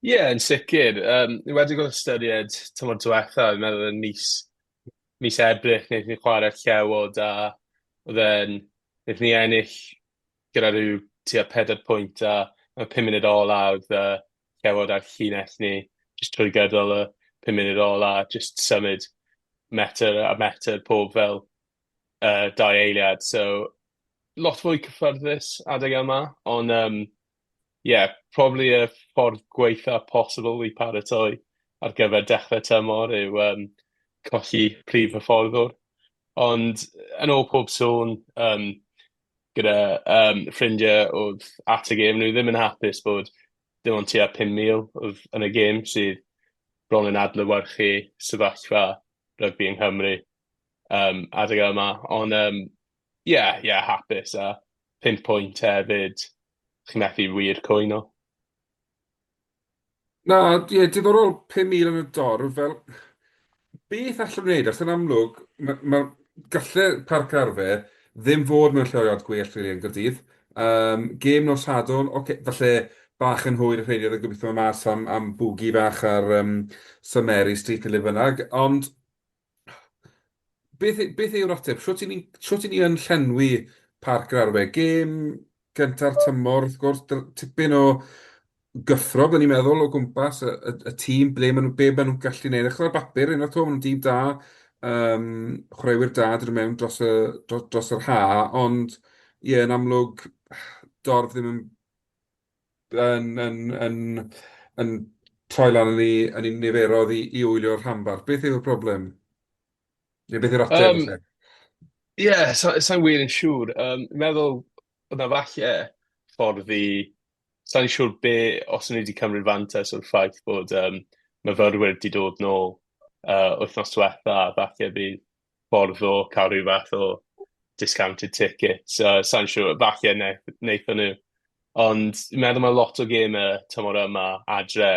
Ie, yn sicr. Ni wedi gweld ystyried tymor diwetha, fi'n meddwl yn mis edrych, wnaethon ni chwarae'r llewod, a wnaethon ni ennill gyda rhyw tua 4 pwynt, a 5 munud ola oedd llewod ar llinell ni, jyst trwy gydol y 5 munud ola, jyst symud metr a metr pob fel 2 eiliad. So, lot fwy cyffyrddus adeg yma, ond probably y ffordd gweitha posibl i paratoi ar gyfer dechrau tymor yw colli prif hyfforddwr. Ond yn ôl pob sôn, gyda ffrindiau oedd at y gêm, nhw ddim yn hapus bod dim ond tua 5,000 oedd yn y gêm sydd bron yn adlewyrchu sefyllfa rygbi yng Nghymru adeg yma. Ond hapus a 5 pwynt hefyd, chi'n methu wir cwyno. Na, diddorol 5,000 yn y dorf, fel beth allwn wneud, os yn amlwg, mae gallai Parc Arfer ddim fod mewn lleoliad gwell rili yn Gaerdydd. Gêm nos Sadwrn, falle bach yn hwyr y rheiniad yn gobeithio mas am bwgi bach ar Mary Street neu bynnag, ond beth yw'r ateb? Shwt i ni yn llenwi Parc Arfer? Gêm cynta'r tymor, wrth gwrs, tipyn o gyffro, byddwn ni'n meddwl, o gwmpas y tîm, be maen nhw'n gallu neud. Echod ar bapur, un o'r to, maen nhw'n dîm da, chwaraewyr da dyn mewn dros yr ha, ond yn amlwg, dorf ddim yn troi lan yn ei niferodd i wylio'r rhanbarth. Beth yw'r broblem? Neu beth yw'r ateb? Sa'n wir yn siŵr. Meddwl, oedd na falle ffordd i sa'n siŵr os ni wedi cymryd fantes o'r ffaith bod myfyrwyr wedi dod nôl wythnos diwetha, falle bydd ffordd o cael rhyw fath o discounted tickets. Sa'n siŵr, falle wnaethon nhw. Ond meddwl mae lot o gemau tymor yma adre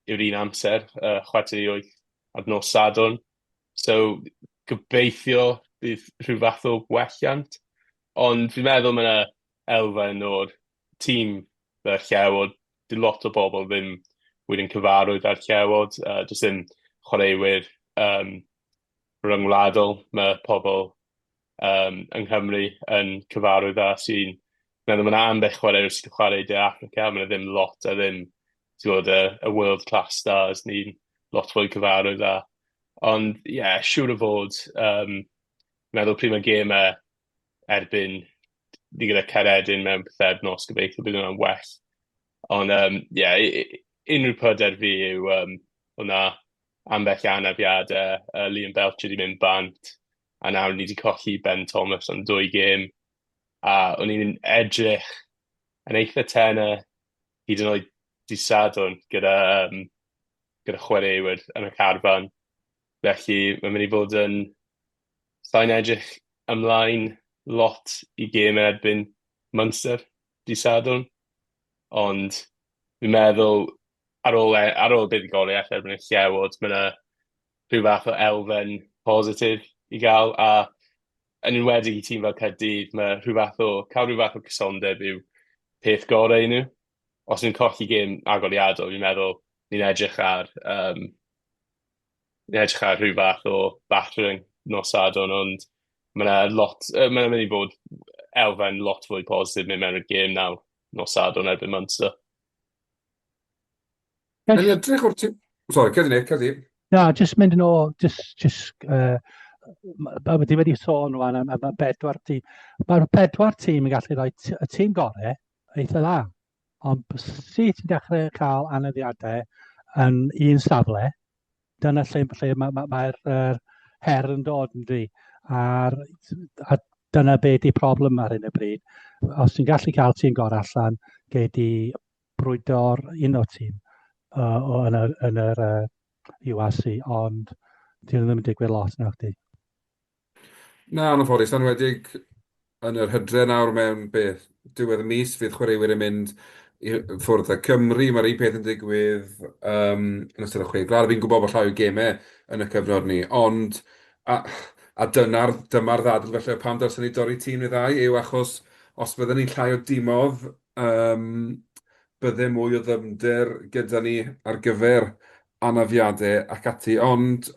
yw'r un amser, 7:08 ar nos Sadwrn. So, gobeithio bydd rhyw fath o welliant. Ond fi'n meddwl mae yna elfen o'r tîm fel llew, dy lot o bobl ddim wedyn cyfarwydd ar llewod, does ddim chwaraewyr ryngwladol, mae pobl yng Nghymru yn cyfarwydd a sy'n meddwl mae'n ambell chwaraewr sy'n chwarae De Affrica, mae'n ddim lot a ddim y world class stars ni'n lot fwy cyfarwydd a. Ond siŵr o fod, meddwl pryd mae gemau erbyn ni gyda Caeredin mewn pythefnos, gobeithio bydd hwnna'n well. Ond unrhyw pryder fi yw hwnna ambell anafiadau, Liam Belcher wedi mynd bant, a nawr ni wedi colli Ben Thomas am 2 gêm, a o'n i'n edrych yn eitha tenau hyd yn oed dydd Sadwrn gyda chwaraewyr yn y carfan. Felly, mae'n mynd i fod yn sain edrych ymlaen lot i gêm erbyn Munster dydd Sadwrn. Ond fi'n meddwl, ar ôl buddigoliaeth erbyn y llewod, mae yna rhyw fath o elfen positif i gael, a yn enwedig i tîm fel Caerdydd, mae cael rhyw fath o cysondeb yw peth gorau i nhw. Os ni'n colli gêm agoriadol, fi'n meddwl ni'n edrych ar rhyw fath o battering nos Sadwrn, ond mae'n mynd i fod elfen lot fwy positif mewn y gêm nawr nos Sadwrn erbyn Munster. Yn edrych o'r tîm... Sorry, cedi. Na, jyst mynd yn ôl, wedi sôn rwan am y 4 tîm. Mae'r 4 tîm yn gallu rhoi y tîm gorau eitha dda. Ond sut ti'n dechrau cael aneddiadau yn un safle, dyna lle mae'r her yn dod yn dri. A dyna be di problem ar hyn y bryd. Os ti'n gallu cael tîm gorau allan, gei di brwydo'r un o'r tîm yn yr URC, ond dyn nhw ddim yn digwydd lot nawr di. Na, yn ffodus, enwedig yn yr hydre nawr mewn diwedd y mis, fydd chwaraewyr yn mynd i ffwrdd â Cymru, mae'r un peth yn digwydd yn ystod y chwedl. Fi'n gwybod bod llai o gemau yn y cyfnod ni, ond a dyma'r ddadl felly pam dylsyn ni dorri tîm neu ddau yw achos os byddwn ni'n llai o dimodd, bydde mwy o ddyfnder gyda ni ar gyfer anafiadau ac ati, ond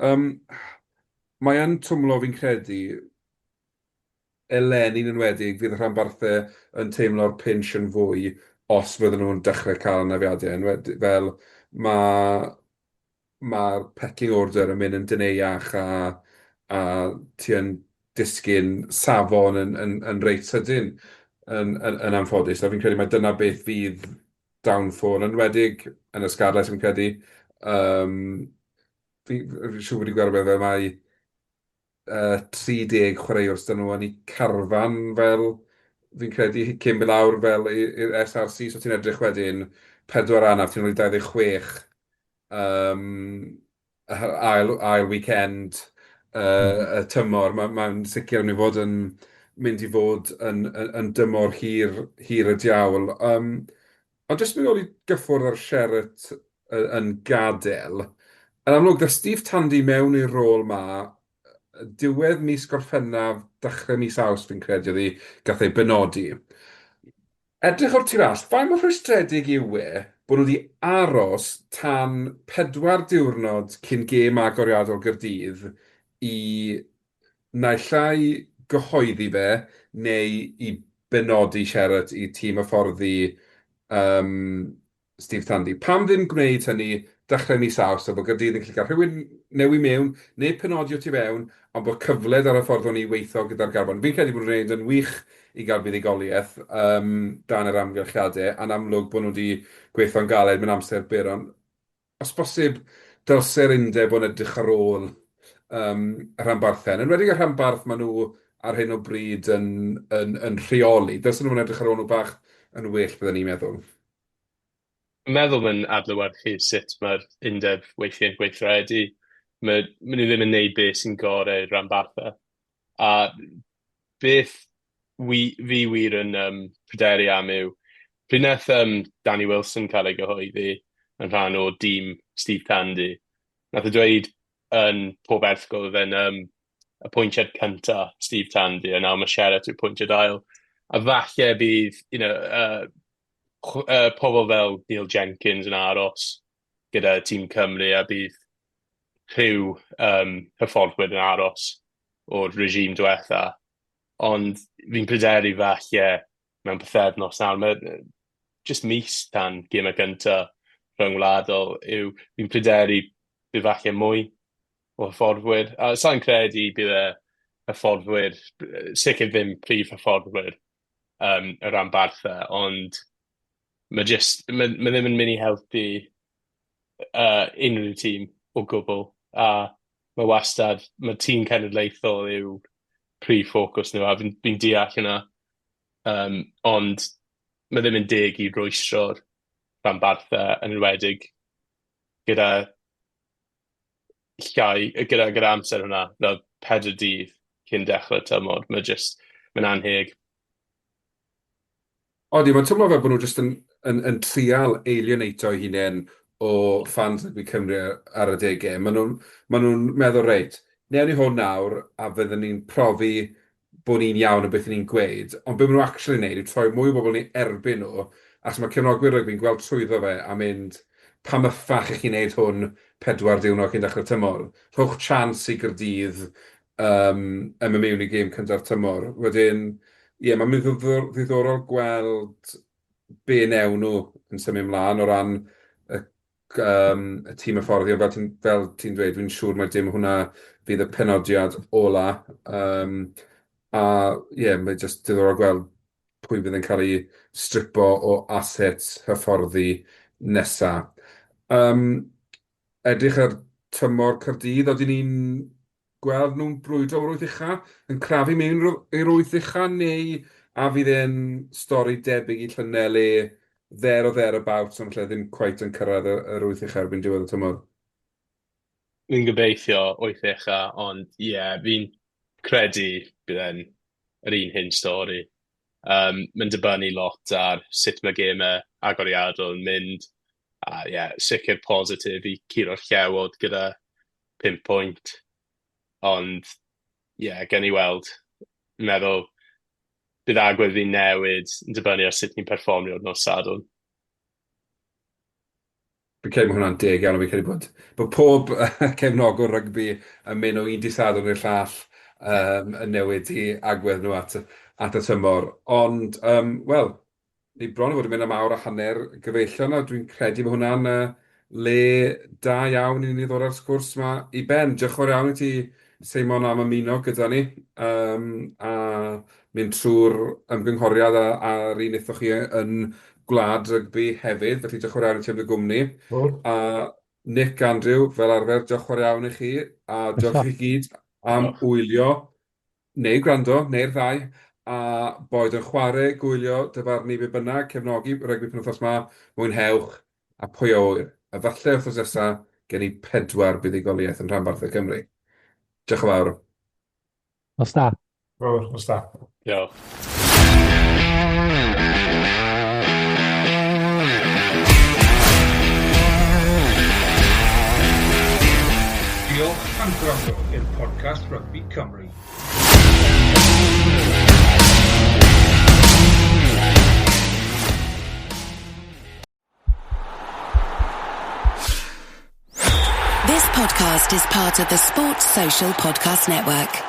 mae yn twmlo fi'n credu eleni'n enwedig fydd y rhanbarthau yn teimlo'r pinch yn fwy os fydden nhw'n dechrau cael anafiadau. Fel mae'r pecking order yn mynd yn dyneiach a ti yn disgyn safon yn reit sydyn yn anffodus. A fi'n credu mai dyna beth fydd downfall, yn enwedig yn y sgarles fi'n credu. Fi'n siŵr wedi gweld beth mae 30 chwaraewr dyn nhw yn ei carfan fel fi'n credu cyn mynd lawr fel i'r SRC, so ti'n edrych wedyn 4 anaf, ti'n rhoi 26 ail weekend y tymor. Mae'n sicr yn mynd i fod yn dymor hir y diawl. Ond jyst mynd ôl i gyffwrdd ar Sherritt yn gadael, yn amlwg, da Steve Tandy mewn i'r rôl ma, diwedd mis Gorffennaf, dechrau mis Awst fi'n credu oedd hi gath ei benodi. Edrych o'r tir all, faint mor rhwystredig yw bod nhw wedi aros tan 4 diwrnod cyn gêm agoriadol Gaerdydd i naill ai gyhoeddi fe neu i benodi Sherritt i tîm hyfforddi Steve Tandy. Pam ddim gwneud hynny dechrau mis Awst, bod Gaerdydd yn gallu cael rhywun newi mewn, neu penodio ti fewn, ond bod cyfled ar y ffordd o'n i weithio gyda'r garbon. Fi'n credu bod nhw'n gwneud yn wych i gael buddigoliaeth dan yr amgylchiadau, a'n amlwg bod nhw wedi gweithio'n galed mewn amser byr, ond os bosib, dylse'r undeb o'n edrych ar ôl y rhanbarthau. Yn wedi y rhanbarth maen nhw ar hyn o bryd yn rheoli. Dylsyn nhw'n edrych ar ôl nhw bach yn well, byddwn ni'n meddwl. Yn meddwl mae'n adlewyrchu sut mae'r undeb weithiau'n gweithredu. Mae nhw ddim yn neud beth sy'n gorau rhanbarthau. A beth fi wir yn pryderu am yw, pryd wnaeth Danny Wilson cael ei gyhoeddi yn rhan o dîm Steve Tandy, nath o dweud yn pob erthgol oedd e'n apwyntiad cyntaf Steve Tandy, a nawr mae Sherritt yw'r pwyntiad ail. A falle bydd pobl fel Neil Jenkins yn aros gyda tîm Cymru a bydd rhyw hyfforddwyr yn aros o'r regime diwetha. Ond fi'n pryderu falle mewn pythefnos nawr. Mae just mis tan gymau gyntaf rhyngwladol fi'n pryderu bydd falle mwy o hyfforddwyr. A sa'n credu bydd y hyfforddwyr, sicr ddim prif hyfforddwyr y ran bartha, ond mae ddim yn mynd i helpu unrhyw tîm o gwbl. A mae tîm cenedlaethol yw prif ffocws nhw, a fi'n deall yna. Ond mae ddim yn deg i rwystro'r rhan bartha yn enwedig gyda amser hwnna, fel 4 dydd cyn dechrau tymor. Mae'n anheg. Odi, mae'n teimlo fel bod nhw jyst yn trial alienato eu hunain o fans rygbi Cymru ar y degau. Maen nhw'n meddwl, reit, newn ni hwn nawr, a fydden ni'n profi bod ni'n iawn yn beth ni'n gweud, ond beth maen nhw actually wneud yw troi mwy o bobl ni erbyn nhw, as mae cefnogwyr rygbi'n gweld trwyddo fe a mynd, pa myffach eich chi'n neud hwn 4 diwrnod cyn dechrau tymor. Rhowch chans i Gaerdydd mewn i gêm cynta'r tymor. Wedyn, mae'n mynd ddiddorol gweld be newn nhw yn symud ymlaen o ran y tîm hyfforddi, fel ti'n dweud, fi'n siŵr mae dim hwnna fydd y penodiad ola. Mae'n just diddorol gweld pwy fydd yn cael ei stripo o assets hyfforddi nesa. Edrych ar tymor Caerdydd, oedden ni'n gweld nhw'n brwydro o'r wyth ucha, yn crafu mewn i'r wyth ucha, neu a fydd e'n stori debyg i llynel o thereabouts, ond lle ddim cweit yn cyrraedd yr wyth ucha erbyn diwedd y tymor. Fi'n gobeithio wyth ucha, ond fi'n credu bydd e'n yr un hyn stori. Mae'n dibynnu lot ar sut mae gemau agoriadol yn mynd. A sicr positif i curo'r llewod gyda 5 pwynt. Ond gen i weld, meddwl bydd agwedd fi'n newid yn dibynnu ar sut ni'n perfformio nos Sadwrn. Fi'n credu mae hwnna'n deg iawn, fi'n credu bod pob cefnogwr rygbi yn mynd o un dydd Sadwrn i'r llall yn newid i agwedd nhw at y tymor. Ond, ni bron o fod yn mynd am awr a hanner gyfeillion, a dwi'n credu bod hwnna'n le da iawn i ni ddod ar sgwrs yma i ben. Diolch yn fawr iawn i ti, Seimon, am ymuno gyda ni, a mynd trwy'r ymgynghoriad a'r un eithoch chi yn Gwladrugby hefyd, felly diolch yn fawr iawn i ti am dy gwmni. A Mae Andrew, fel arfer, diolch yn fawr iawn i chi, a diolch i chi gyd am wylio, neu gwrando, neu'r ddau, a boed yn chwarae, gwylio, dyfarnu be bynnag, cefnogi rygbi penwythnos yma, mwynhewch, a pwy a wyr. A falle wrthos nesaf, gen i 4 buddigoliaeth yn rhanbarthau Cymru. Diolch yn fawr. Os da. Os da. Diolch. Diolch am gwrando i'r podcast Rygbi Cymru. This podcast is part of the Sports Social Podcast Network.